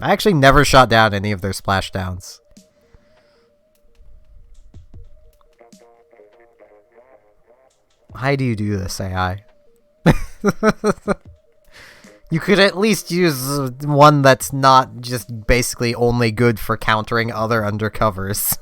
I actually never shot down any of their splashdowns. Why do you do this, AI? You could at least use one that's not just basically only good for countering other undercovers.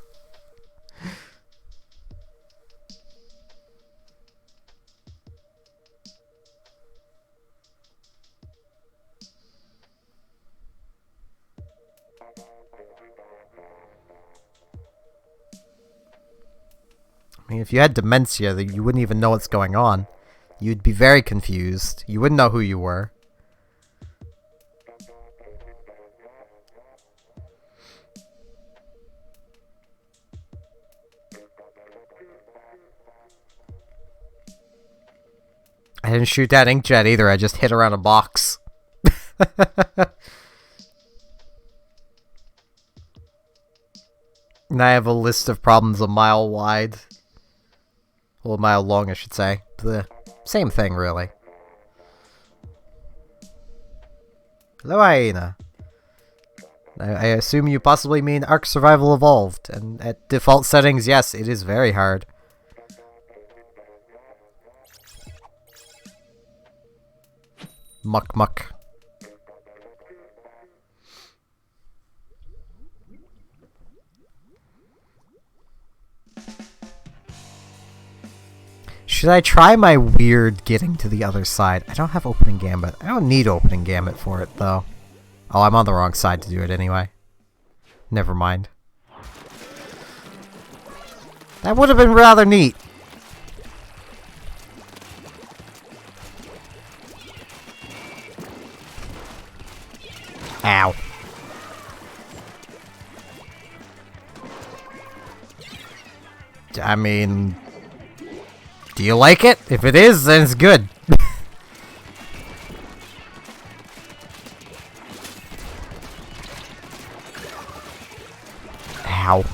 I mean, if you had dementia, you wouldn't even know what's going on. You'd be very confused. You wouldn't know who you were. I didn't shoot that inkjet either, I just hit around a box. And I have a list of problems a mile wide. Well, a mile long, I should say. The same thing, really. Hello, Hyena. I assume you possibly mean Ark Survival Evolved, and at default settings, yes, it is very hard. Muck muck. Should I try my weird getting to the other side? I don't have opening gambit. I don't need opening gambit for it, though. Oh, I'm on the wrong side to do it anyway. Never mind. That would have been rather neat. Ow. I mean... Do you like it? If it is, then it's good. Ow.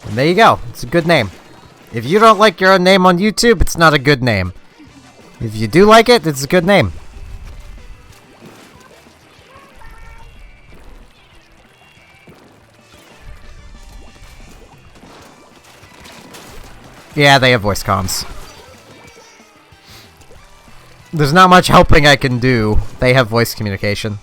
And there you go. It's a good name. If you don't like your own name on YouTube, it's not a good name. If you do like it, it's a good name. Yeah, they have voice comms. There's not much helping I can do. They have voice communication.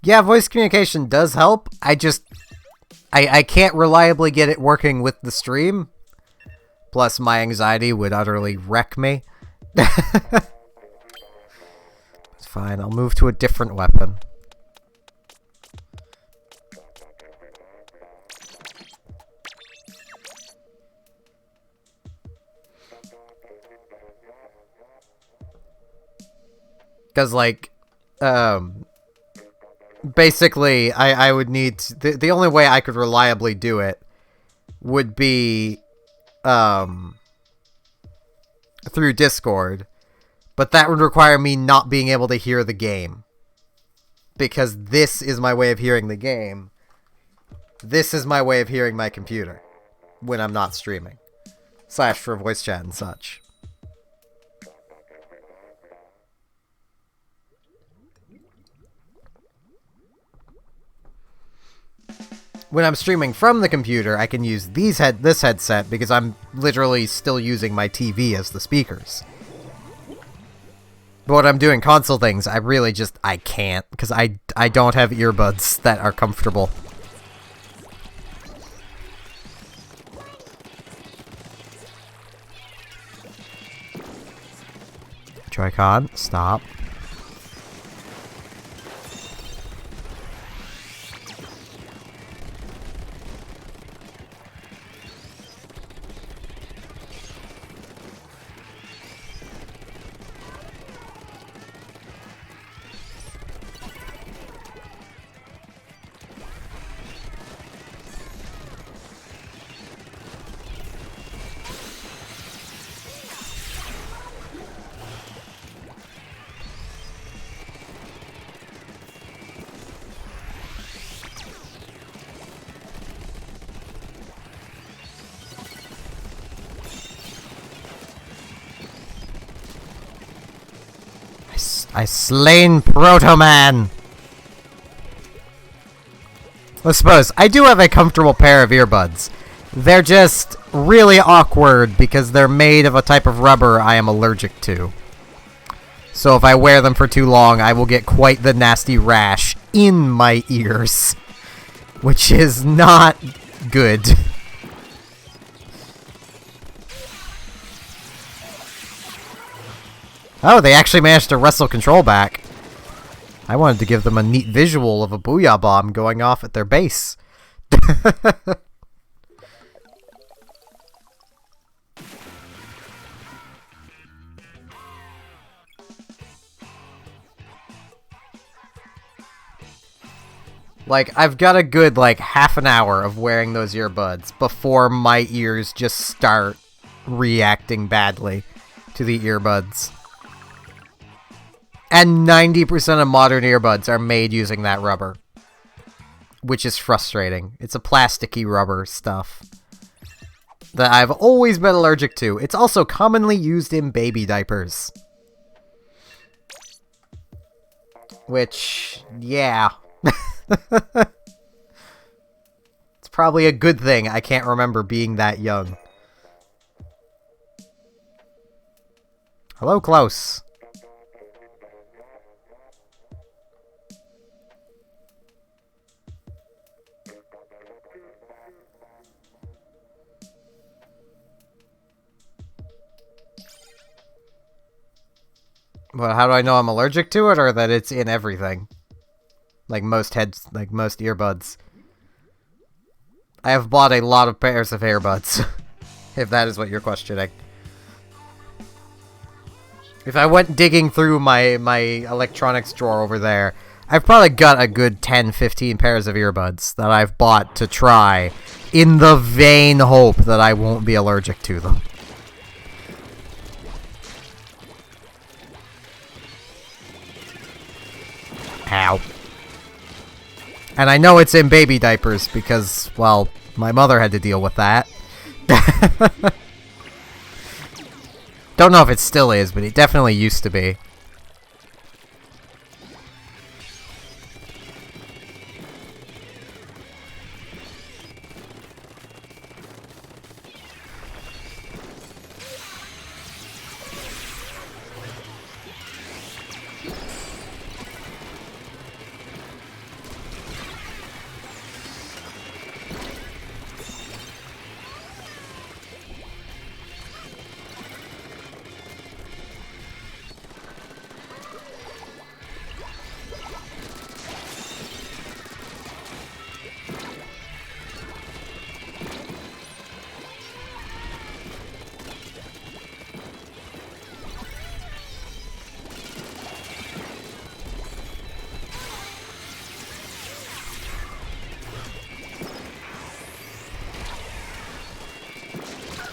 Yeah, voice communication does help. I can't reliably get it working with the stream. Plus, my anxiety would utterly wreck me. It's fine, I'll move to a different weapon. Because, like, basically, I would need to, the only way I could reliably do it would be through Discord, but that would require me not being able to hear the game, because this is my way of hearing the game. This is my way of hearing my computer when I'm not streaming, / for voice chat and such. When I'm streaming from the computer, I can use this headset because I'm literally still using my TV as the speakers. But when I'm doing console things, I really I can't, because I don't have earbuds that are comfortable. Joy-Con, stop. I slain Proto Man! I suppose, I do have a comfortable pair of earbuds. They're just really awkward because they're made of a type of rubber I am allergic to. So if I wear them for too long, I will get quite the nasty rash in my ears. Which is not good. Oh, they actually managed to wrestle control back. I wanted to give them a neat visual of a Booyah Bomb going off at their base. Like, I've got a good, like, half an hour of wearing those earbuds before my ears just start reacting badly to the earbuds. And 90% of modern earbuds are made using that rubber. Which is frustrating. It's a plasticky rubber stuff that I've always been allergic to. It's also commonly used in baby diapers. Which, yeah. It's probably a good thing I can't remember being that young. Hello, Klaus. Well, how do I know I'm allergic to it, or that it's in everything? Like most earbuds. I have bought a lot of pairs of earbuds, if that is what you're questioning. If I went digging through my electronics drawer over there, I've probably got a good 10-15 pairs of earbuds that I've bought to try, in the vain hope that I won't be allergic to them. Ow. And I know it's in baby diapers because, well, my mother had to deal with that. Don't know if it still is, but it definitely used to be.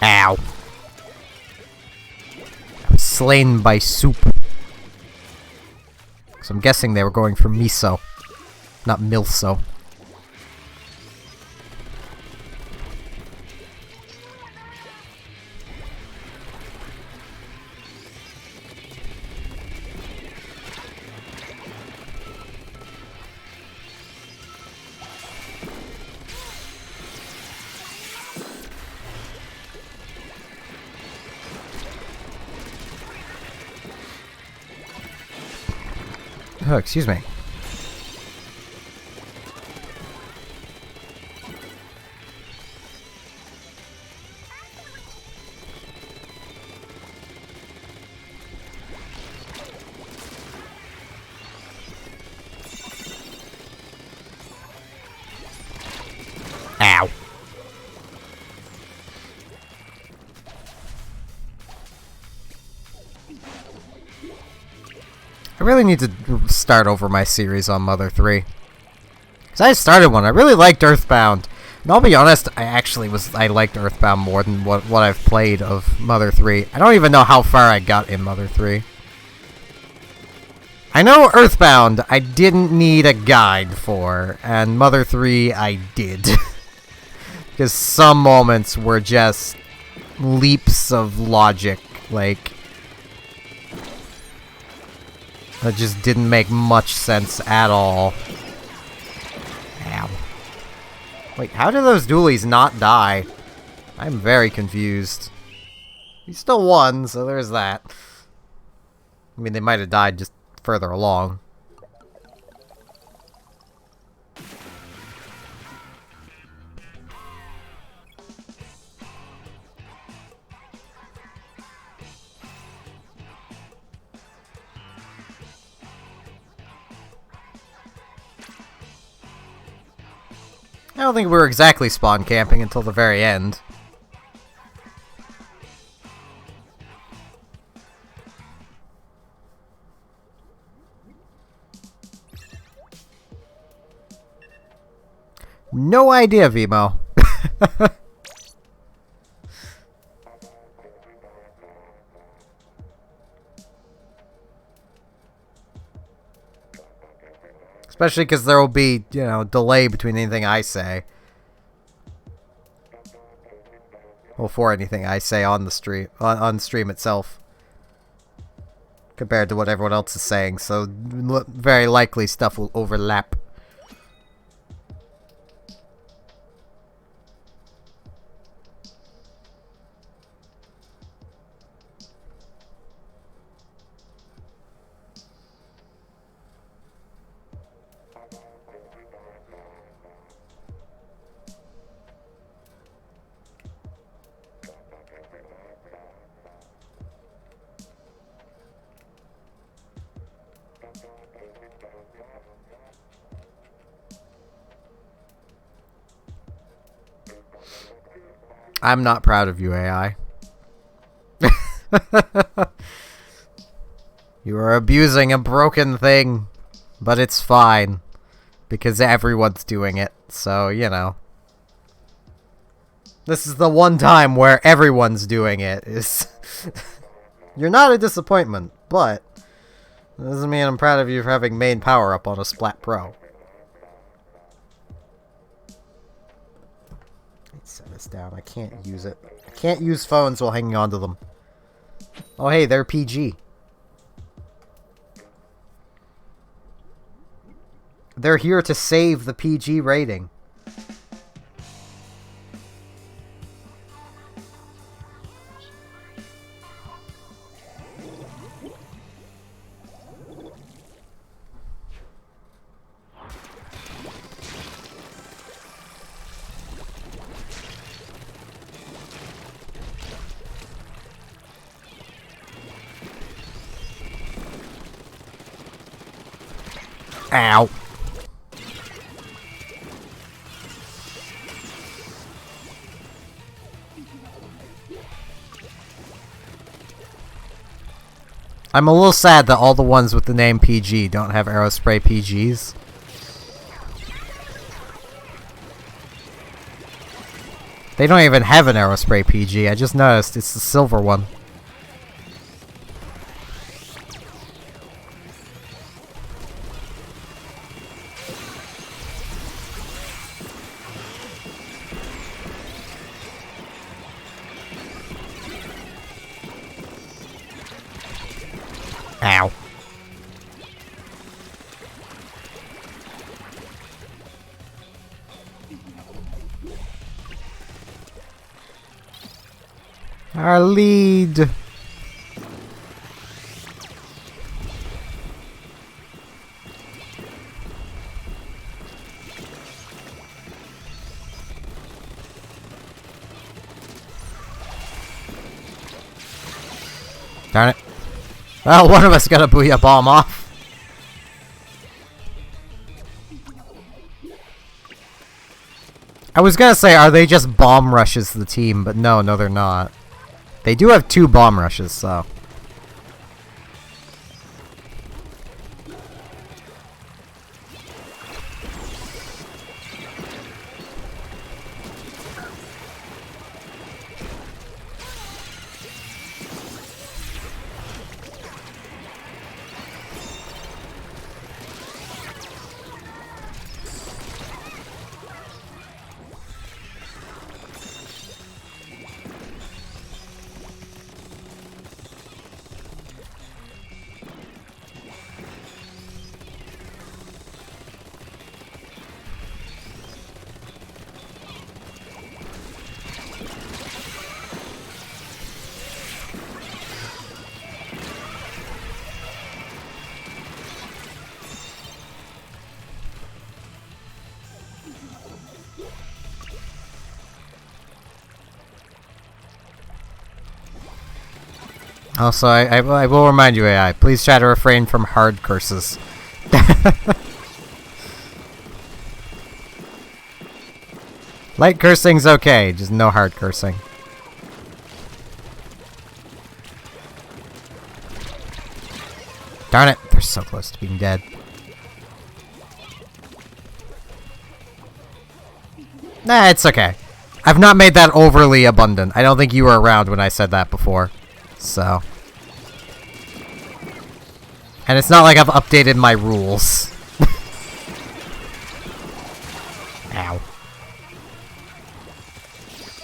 Ow. I was slain by soup. So I'm guessing they were going for miso, not milso. Oh, excuse me. Ow. I really need to start over my series on Mother 3. Because I started one. I really liked Earthbound. And I'll be honest, I liked Earthbound more than what I've played of Mother 3. I don't even know how far I got in Mother 3. I know Earthbound I didn't need a guide for, and Mother 3 I did. Because some moments were just leaps of logic, like, that just didn't make much sense at all. Ow. Wait, how do those dualies not die? I'm very confused. He still won, so there's that. I mean, they might have died just further along. I don't think we were exactly spawn camping until the very end. No idea, Vimo. Especially because there will be, you know, delay between anything I say. Well, for anything I say on the stream, on stream itself. Compared to what everyone else is saying, so very likely stuff will overlap. I'm not proud of you, AI. You are abusing a broken thing, but it's fine. Because everyone's doing it, so, you know. This is the one time where everyone's doing it. You're not a disappointment, but that doesn't mean I'm proud of you for having main power up on a Splat Pro. Set this down. I can't use it. I can't use phones while hanging onto them. Oh, hey, they're PG. They're here to save the PG rating. Ow. I'm a little sad that all the ones with the name PG don't have Aerospray PGs. They don't even have an Aerospray PG, I just noticed it's the silver one. Ow. Our lead. Darn it. Well, one of us got a Booyah Bomb off. I was gonna say, are they just bomb rushes the team? But no, they're not. They do have 2 bomb rushes, so. Also, I will remind you, AI, please try to refrain from hard curses. Light cursing's okay, just no hard cursing. Darn it, they're so close to being dead. Nah, it's okay. I've not made that overly abundant. I don't think you were around when I said that before. So. And it's not like I've updated my rules. Ow.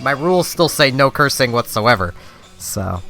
My rules still say no cursing whatsoever. So.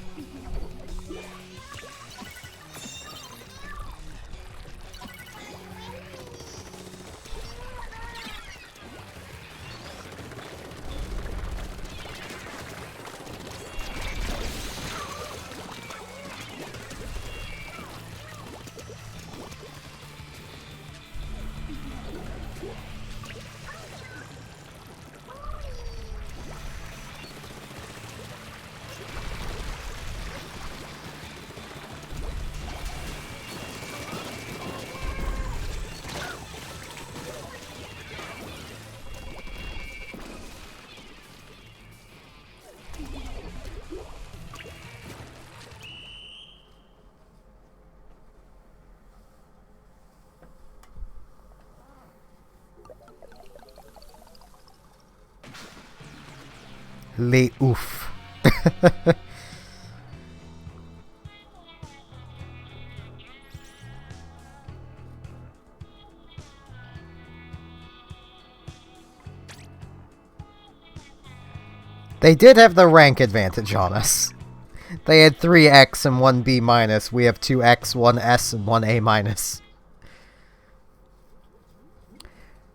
Le ouf. They did have the rank advantage on us. They had 3X and 1B minus. We have 2X, 1S, and 1A minus.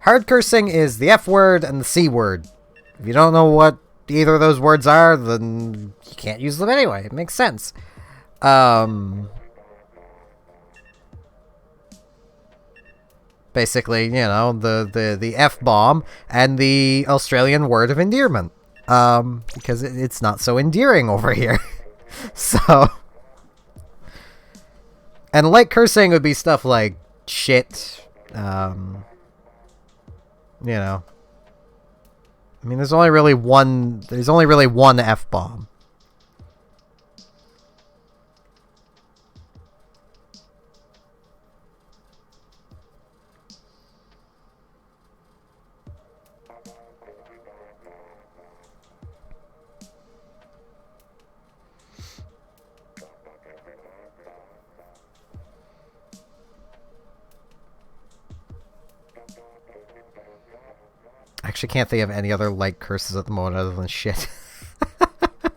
Hard cursing is the F word and the C word. If you don't know what either of those words are, then you can't use them anyway. It makes sense. Basically, you know, the F-bomb and the Australian word of endearment. Because it's not so endearing over here. So. And light cursing would be stuff like shit. You know. I mean, there's only really one F-bomb. Actually, can't think of any other light curses at the moment other than shit. I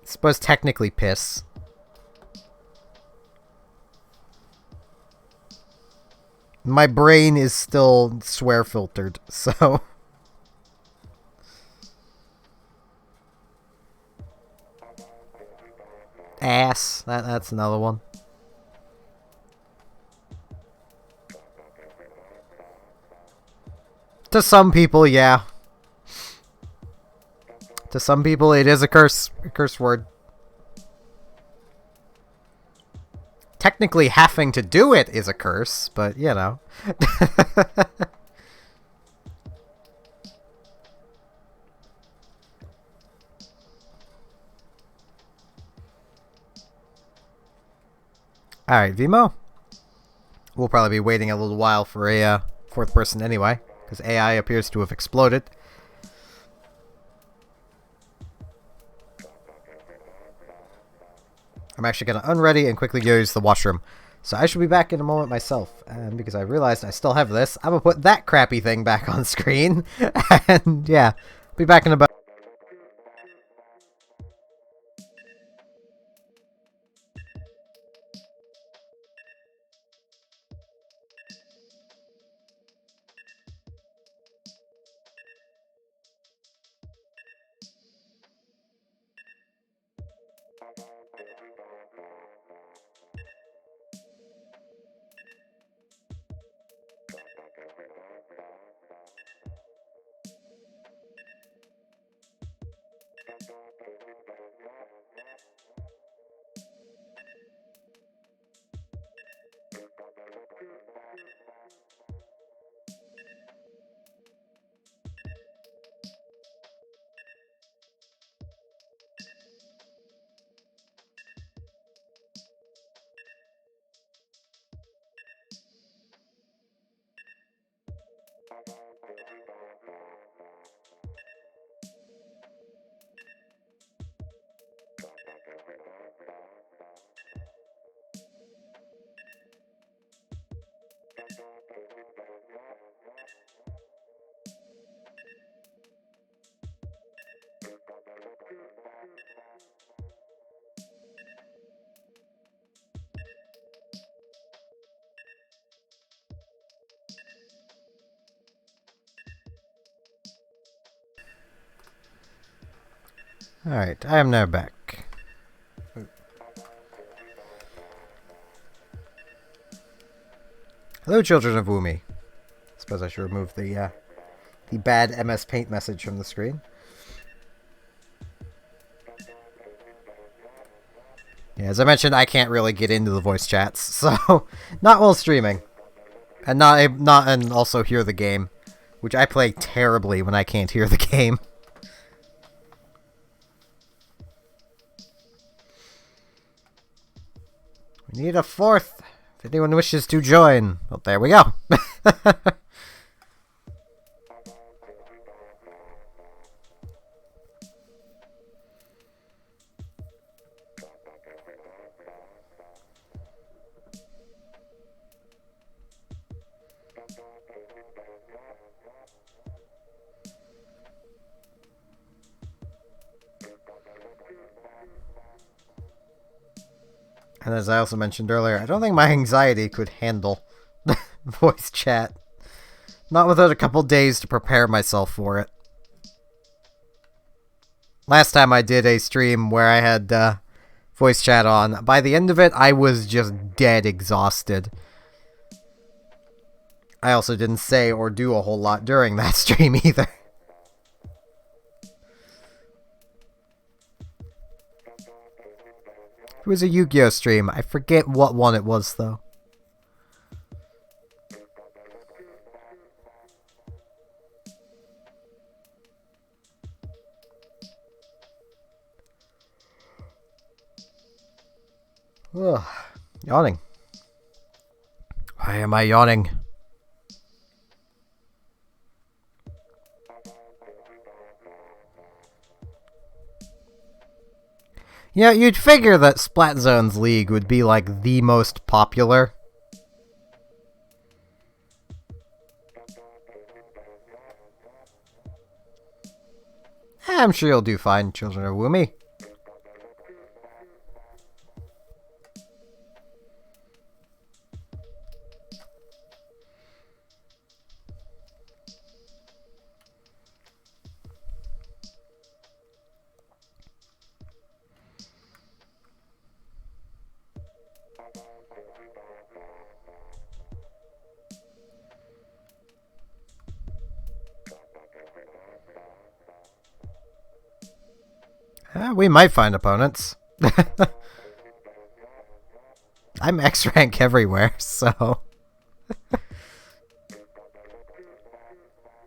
suppose technically piss. My brain is still swear filtered, so. Ass. That's another one. To some people, yeah. To some people, it is a curse word. Technically, having to do it is a curse, but, you know. Alright, Vimo. We'll probably be waiting a little while for a fourth person anyway, because AI appears to have exploded. I'm actually going to unready and quickly go use the washroom. So I should be back in a moment myself. And because I realized I still have this, I'm going to put that crappy thing back on screen. And yeah, be back in about... Alright, I am now back. Hello, children of Woomy. Suppose I should remove the bad MS Paint message from the screen. Yeah, as I mentioned, I can't really get into the voice chats, so not while streaming, and and also hear the game, which I play terribly when I can't hear the game. We need a fourth. If anyone wishes to join, well, there we go. And as I also mentioned earlier, I don't think my anxiety could handle voice chat. Not without a couple days to prepare myself for it. Last time I did a stream where I had voice chat on, by the end of it, I was just dead exhausted. I also didn't say or do a whole lot during that stream either. It was a Yu-Gi-Oh stream. I forget what one it was, though. Ugh. Yawning. Why am I yawning? Yeah, you'd figure that Splat Zone's League would be like the most popular. I'm sure you'll do fine, children of Woomy. We might find opponents. I'm X rank everywhere, so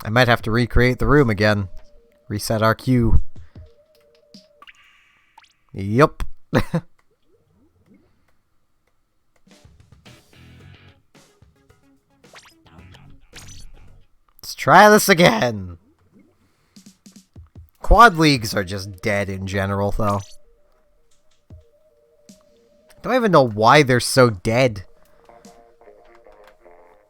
I might have to recreate the room again. Reset our queue. Yup. Let's try this again. Quad leagues are just dead in general, though. I don't even know why they're so dead.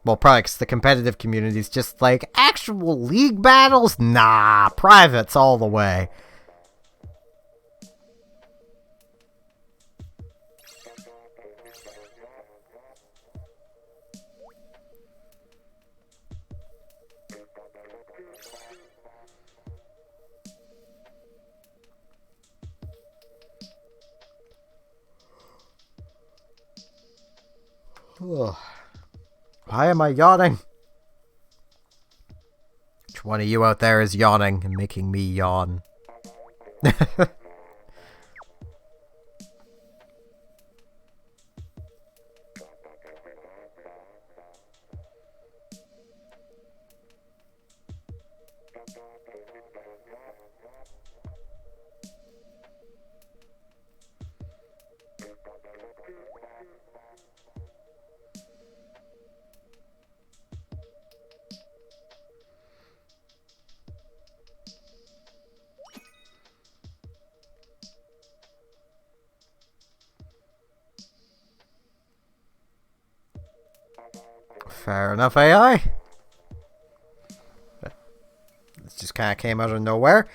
Well, probably because the competitive community's just like, actual league battles? Nah, privates all the way. Ugh. Why am I yawning? Which one of you out there is yawning and making me yawn? Fair enough, AI. This just kind of came out of nowhere.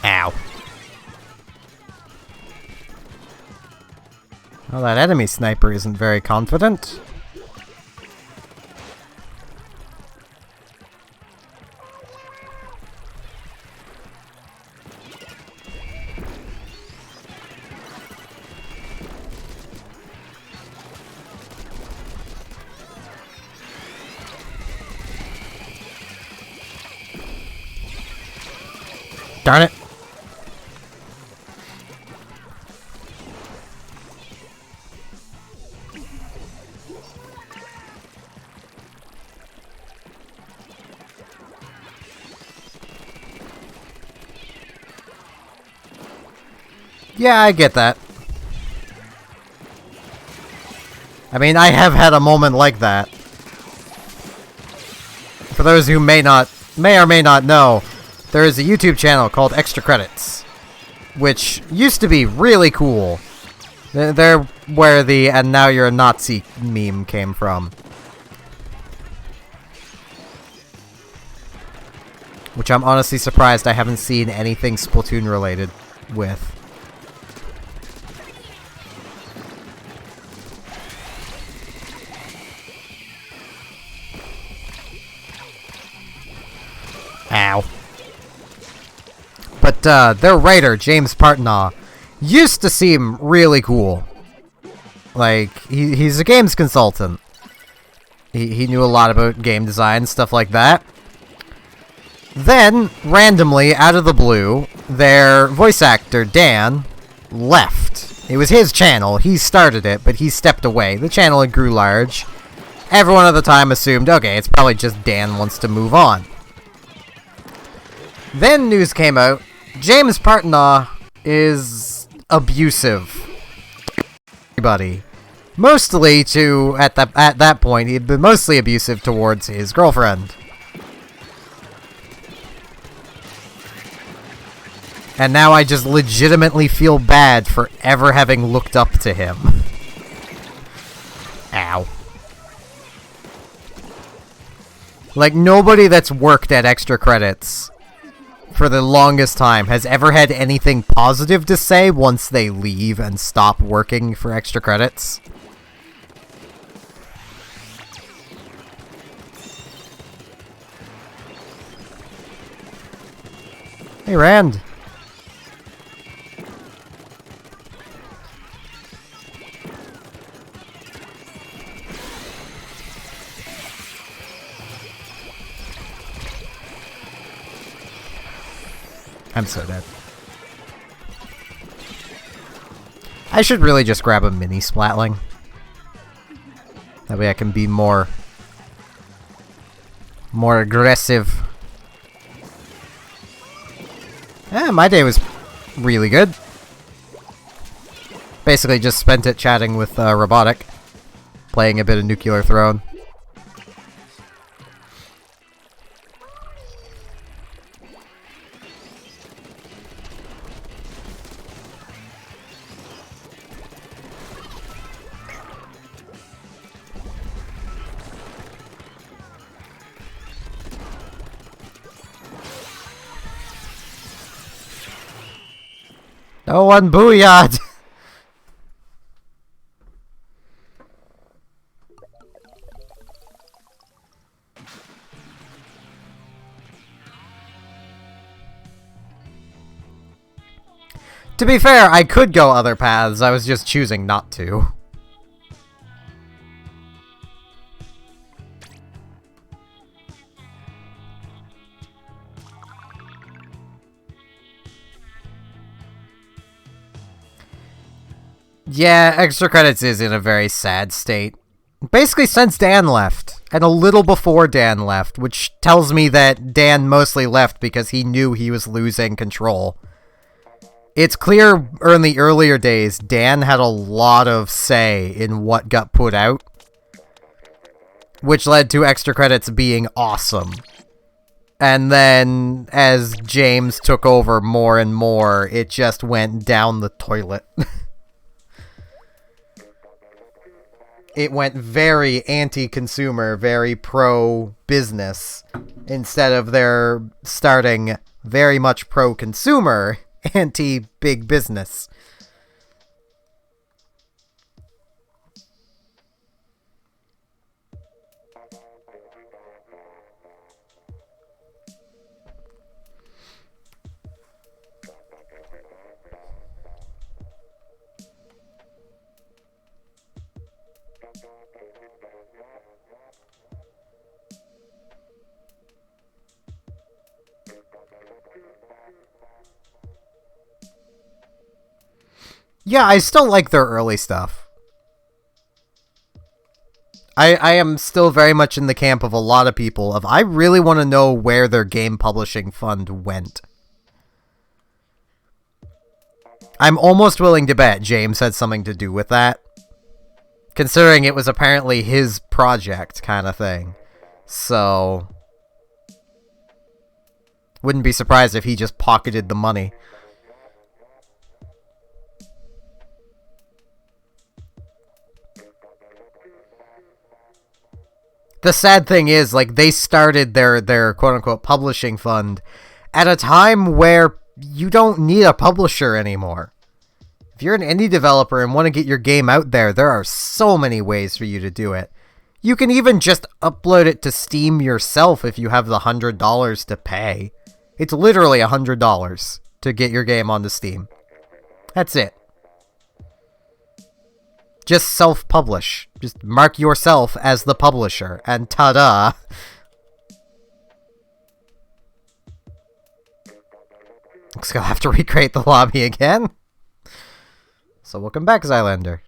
Ow. Well, that enemy sniper isn't very confident. Darn it. Yeah, I get that. I mean, I have had a moment like that. For those who may or may not know, there is a YouTube channel called Extra Credits, which used to be really cool. They're where the "and now you're a Nazi" meme came from. Which I'm honestly surprised I haven't seen anything Splatoon related with. Ow. But their writer, James Partnaw, used to seem really cool. Like, he's a games consultant. He knew a lot about game design, stuff like that. Then, randomly, out of the blue, their voice actor, Dan, left. It was his channel, he started it, but he stepped away. The channel had grew large. Everyone at the time assumed, okay, it's probably just Dan wants to move on. Then news came out, James Partnaw is abusive. Everybody. Mostly at that point, he'd been mostly abusive towards his girlfriend. And now I just legitimately feel bad for ever having looked up to him. Ow. Like, nobody that's worked at Extra Credits for the longest time has ever had anything positive to say once they leave and stop working for Extra Credits. Hey, Rand. I'm so dead. I should really just grab a mini Splatling. That way I can be more aggressive. Yeah, my day was really good. Basically just spent it chatting with Robotic. Playing a bit of Nuclear Throne. No one booyah'd! To be fair, I could go other paths, I was just choosing not to. Yeah, Extra Credits is in a very sad state. Basically since Dan left, and a little before Dan left, which tells me that Dan mostly left because he knew he was losing control. It's clear in the earlier days, Dan had a lot of say in what got put out, which led to Extra Credits being awesome. And then, as James took over more and more, it just went down the toilet. It went very anti-consumer, very pro-business, instead of their starting very much pro-consumer, anti-big business. Yeah, I still like their early stuff. I am still very much in the camp of a lot of people of I really want to know where their game publishing fund went. I'm almost willing to bet James had something to do with that. Considering it was apparently his project kind of thing. So wouldn't be surprised if he just pocketed the money. The sad thing is, like, they started their quote-unquote publishing fund at a time where you don't need a publisher anymore. If you're an indie developer and want to get your game out there, there are so many ways for you to do it. You can even just upload it to Steam yourself if you have the $100 to pay. It's literally $100 to get your game onto Steam. That's it. Just self-publish. Just mark yourself as the publisher, and ta-da! Looks like I'll have to recreate the lobby again. So welcome back, Zylander.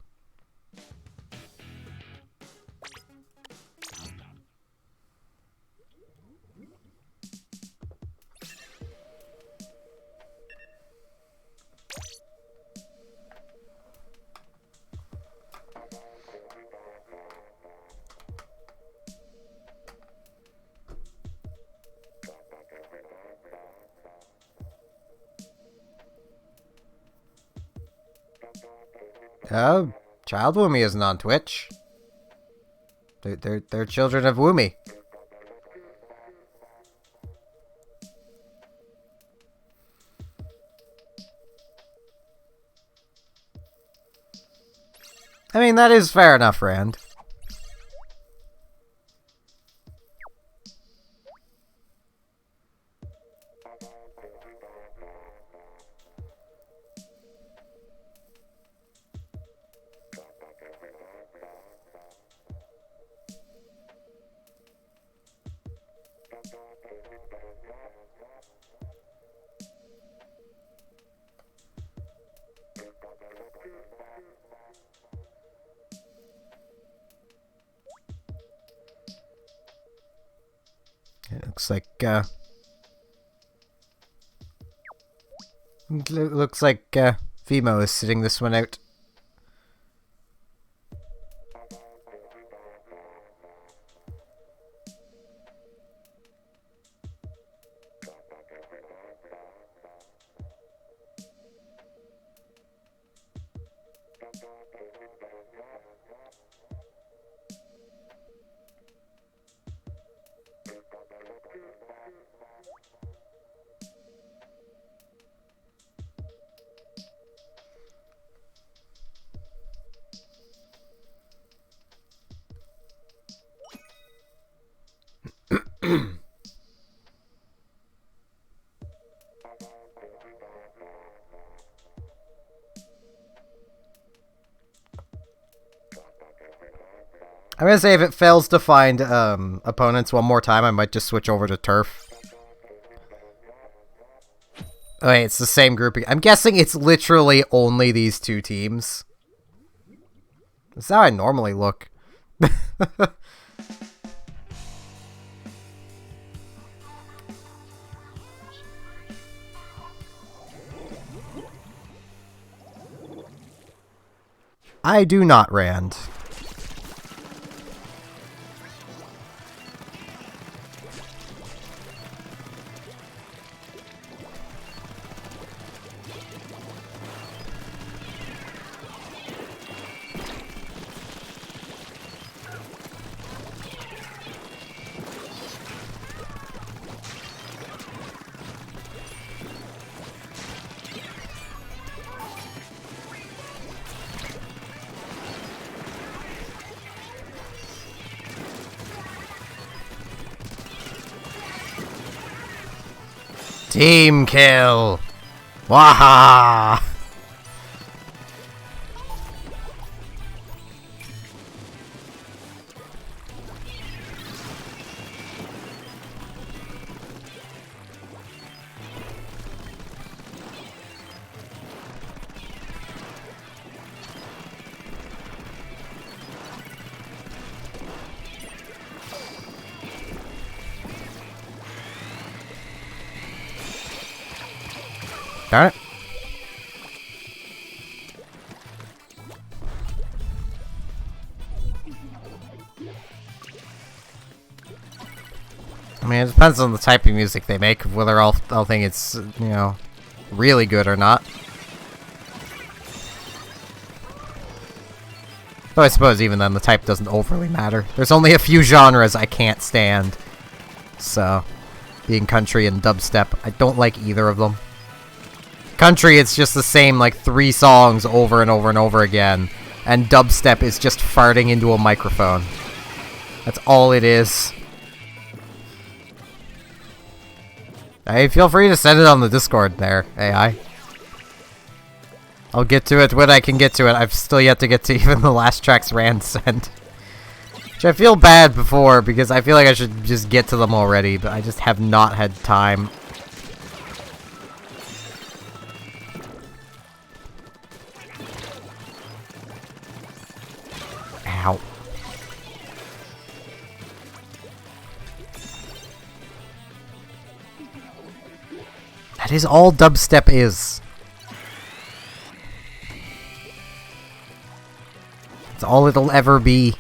Oh, Child Woomy isn't on Twitch. They're children of Woomy. I mean, that is fair enough, Rand. Looks like Vimo is sitting this one out. I'm gonna say if it fails to find opponents one more time, I might just switch over to Turf. Oh wait, it's the same grouping. I'm guessing it's literally only these two teams. That's how I normally look. I do not, Rand. Team kill! Waha! Darn it. I mean, it depends on the type of music they make, whether I'll think it's, you know, really good or not. Though I suppose even then the type doesn't overly matter. There's only a few genres I can't stand. So, being country and dubstep, I don't like either of them. Country, it's just the same, like, 3 songs over and over and over again. And dubstep is just farting into a microphone. That's all it is. Hey, feel free to send it on the Discord there, AI. I'll get to it when I can get to it. I've still yet to get to even the last tracks Rand sent. Which I feel bad before, because I feel like I should just get to them already, but I just have not had time. Ow. That is all dubstep is. It's all it'll ever be.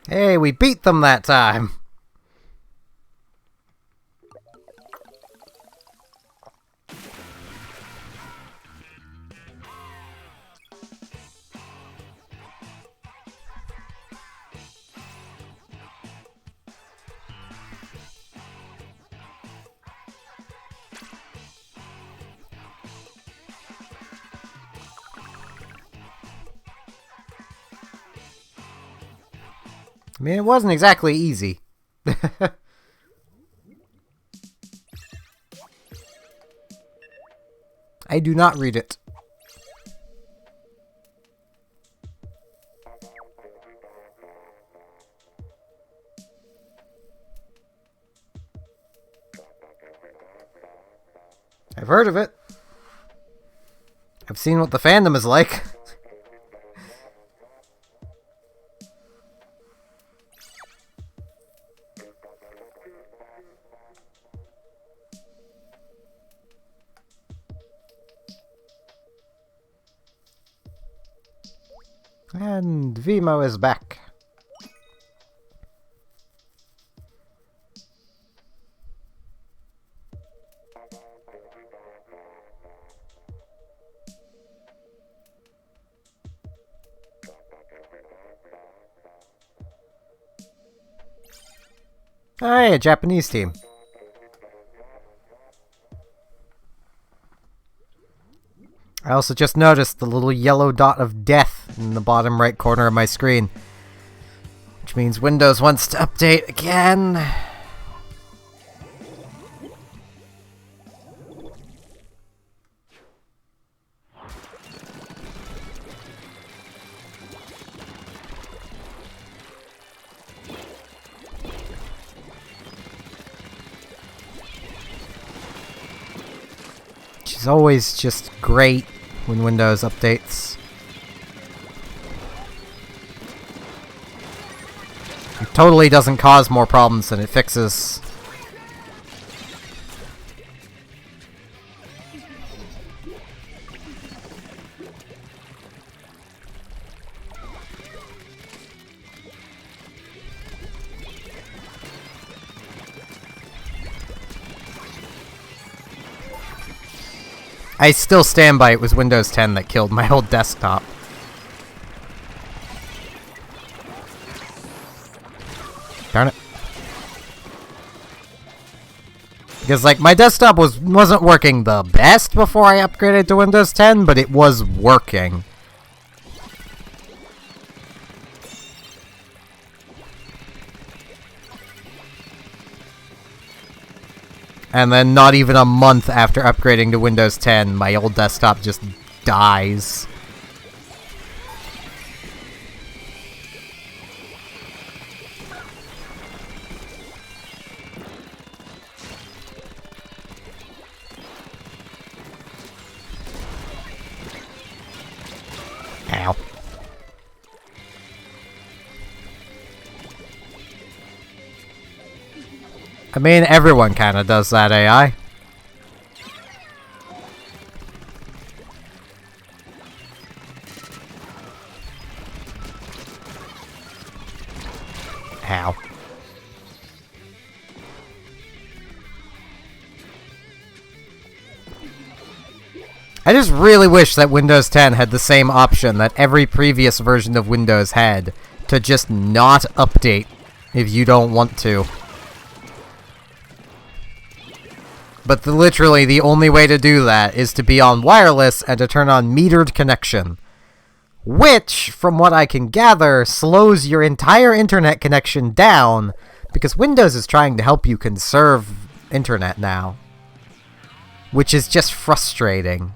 Hey, we beat them that time! I mean, it wasn't exactly easy. I do not read it. I've heard of it. I've seen what the fandom is like. And Vimo is back. Hey, a Japanese team. I also just noticed the little yellow dot of death in the bottom right corner of my screen. Which means Windows wants to update again. is always just great when Windows updates. It totally doesn't cause more problems than it fixes. I still stand by it was Windows 10 that killed my old desktop. Darn it. Because, like, my desktop wasn't working the best before I upgraded to Windows 10, but it was working. And then not even a month after upgrading to Windows 10, my old desktop just dies. Ow. I mean, everyone kind of does that, AI. Ow. I just really wish that Windows 10 had the same option that every previous version of Windows had, to just not update if you don't want to. But literally, the only way to do that is to be on wireless and to turn on metered connection. Which, from what I can gather, slows your entire internet connection down, because Windows is trying to help you conserve internet now. Which is just frustrating.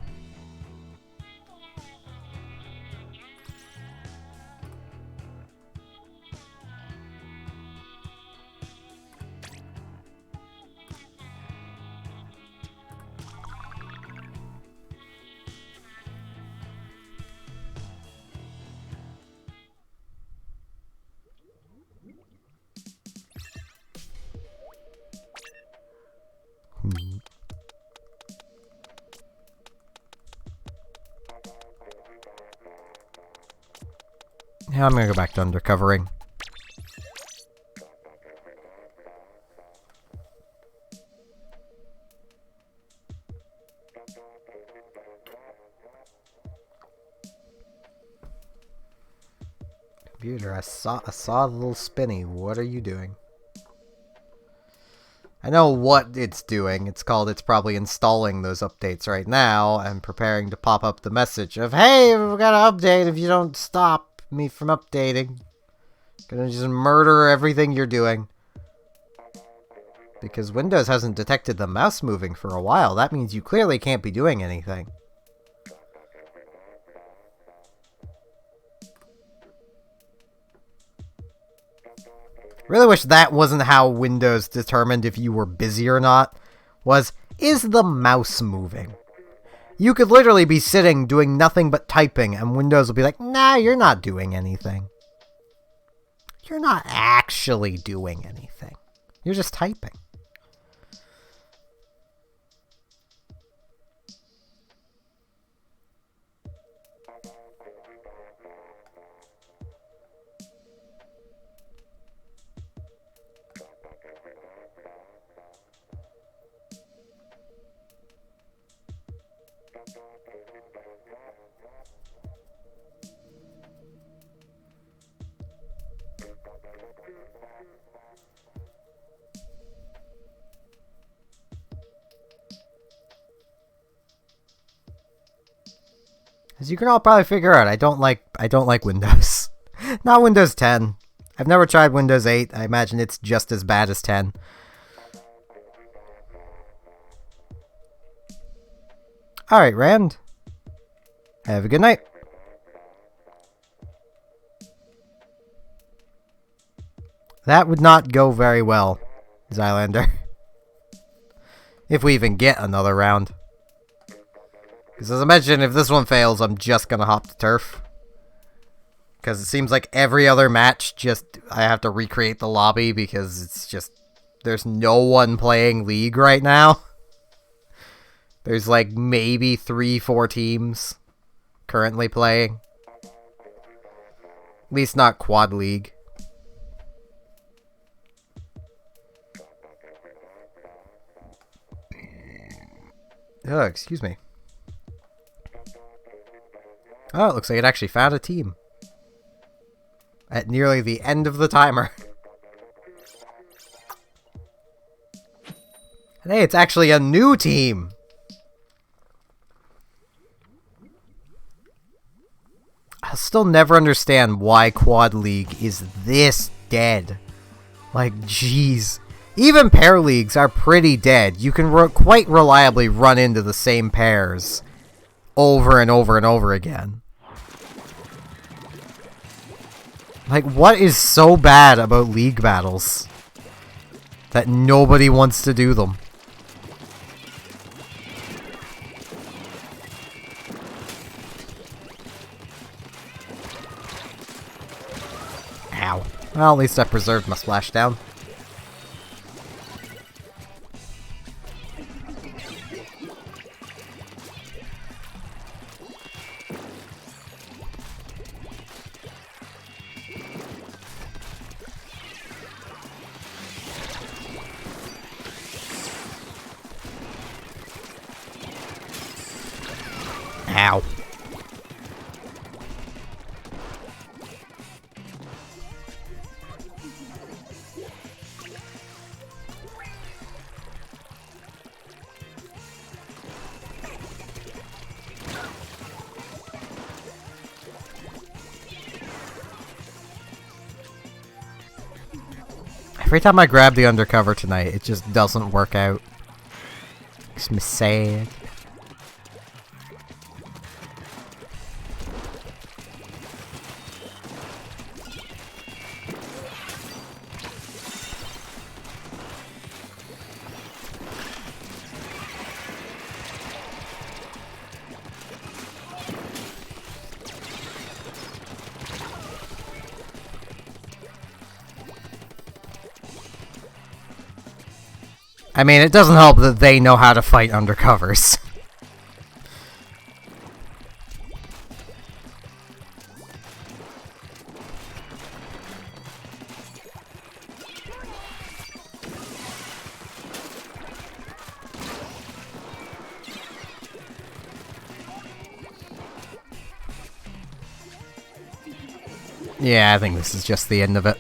Yeah, I'm gonna go back to undercovering. Computer, I saw a little spinny. What are you doing? I know what it's doing. It's probably installing those updates right now and preparing to pop up the message of, hey, we've got to update if you don't stop me from updating. Gonna just murder everything you're doing. Because Windows hasn't detected the mouse moving for a while. That means you clearly can't be doing anything. Really wish that wasn't how Windows determined if you were busy or not. Is the mouse moving? You could literally be sitting doing nothing but typing and Windows will be like, nah, you're not doing anything. You're not actually doing anything. You're just typing. As you can all probably figure out, I don't like Windows. Not Windows 10. I've never tried Windows 8. I imagine it's just as bad as 10. Alright, Rand. Have a good night. That would not go very well, Zylander. If we even get another round. Because as I mentioned, if this one fails, I'm just gonna hop the turf. Because it seems like every other match, I have to recreate the lobby because it's just... There's no one playing League right now. There's like maybe 3-4 teams currently playing. At least not Quad League. Oh, excuse me. Oh, it looks like it actually found a team. At nearly the end of the timer. Hey, it's actually a new team! I'll still never understand why Quad League is this dead. Like, jeez. Even pair leagues are pretty dead. You can quite reliably run into the same pairs over and over and over again. Like, what is so bad about league battles that nobody wants to do them? Ow. Well, at least I preserved my splashdown. Ow. Every time I grab the undercover tonight, it just doesn't work out. Makes me sad. I mean, it doesn't help that they know how to fight undercovers. Yeah, I think this is just the end of it.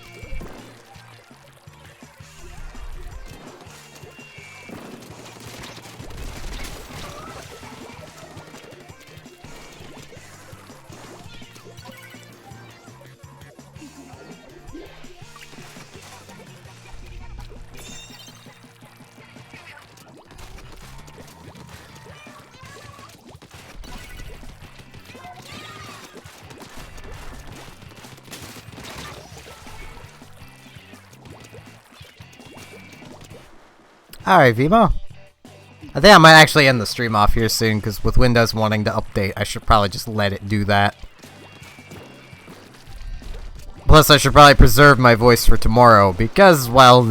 Alright, Vimo. I think I might actually end the stream off here soon, because with Windows wanting to update, I should probably just let it do that. Plus, I should probably preserve my voice for tomorrow, because, well,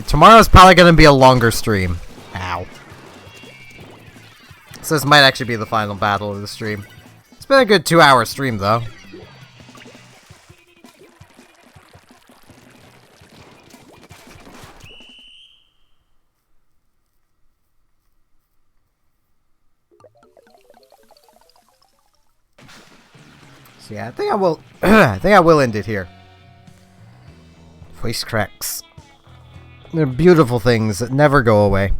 tomorrow's probably going to be a longer stream. Ow. So this might actually be the final battle of the stream. It's been a good 2-hour stream, though. So yeah, I think I will. I think I will end it here. Voice cracks. They're beautiful things that never go away.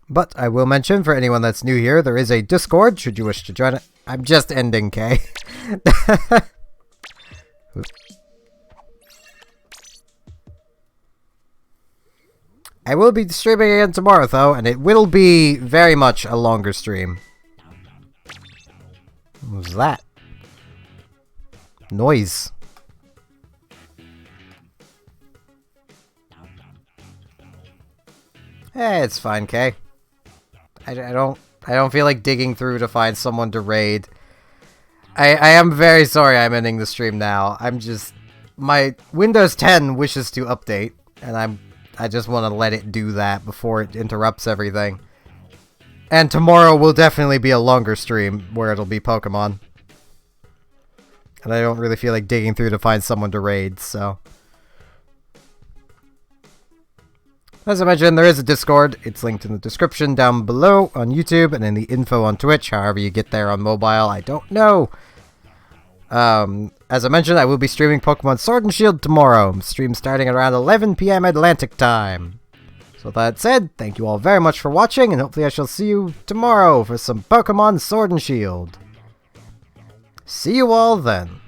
But I will mention, for anyone that's new here, there is a Discord, should you wish to join it. I'm just ending, Kay. I will be streaming again tomorrow, though, and it will be very much a longer stream. What was that? Noise. Eh, it's fine, Kay. I don't feel like digging through to find someone to raid. I am very sorry I'm ending the stream now. I'm just... My Windows 10 wishes to update, and I just want to let it do that before it interrupts everything. And tomorrow will definitely be a longer stream, where it'll be Pokemon. And I don't really feel like digging through to find someone to raid, so... As I mentioned, there is a Discord. It's linked in the description down below on YouTube and in the info on Twitch. However you get there on mobile, I don't know. As I mentioned, I will be streaming Pokemon Sword and Shield tomorrow. Stream starting at around 11 PM Atlantic time. So with that said, thank you all very much for watching, and hopefully I shall see you tomorrow for some Pokemon Sword and Shield. See you all then.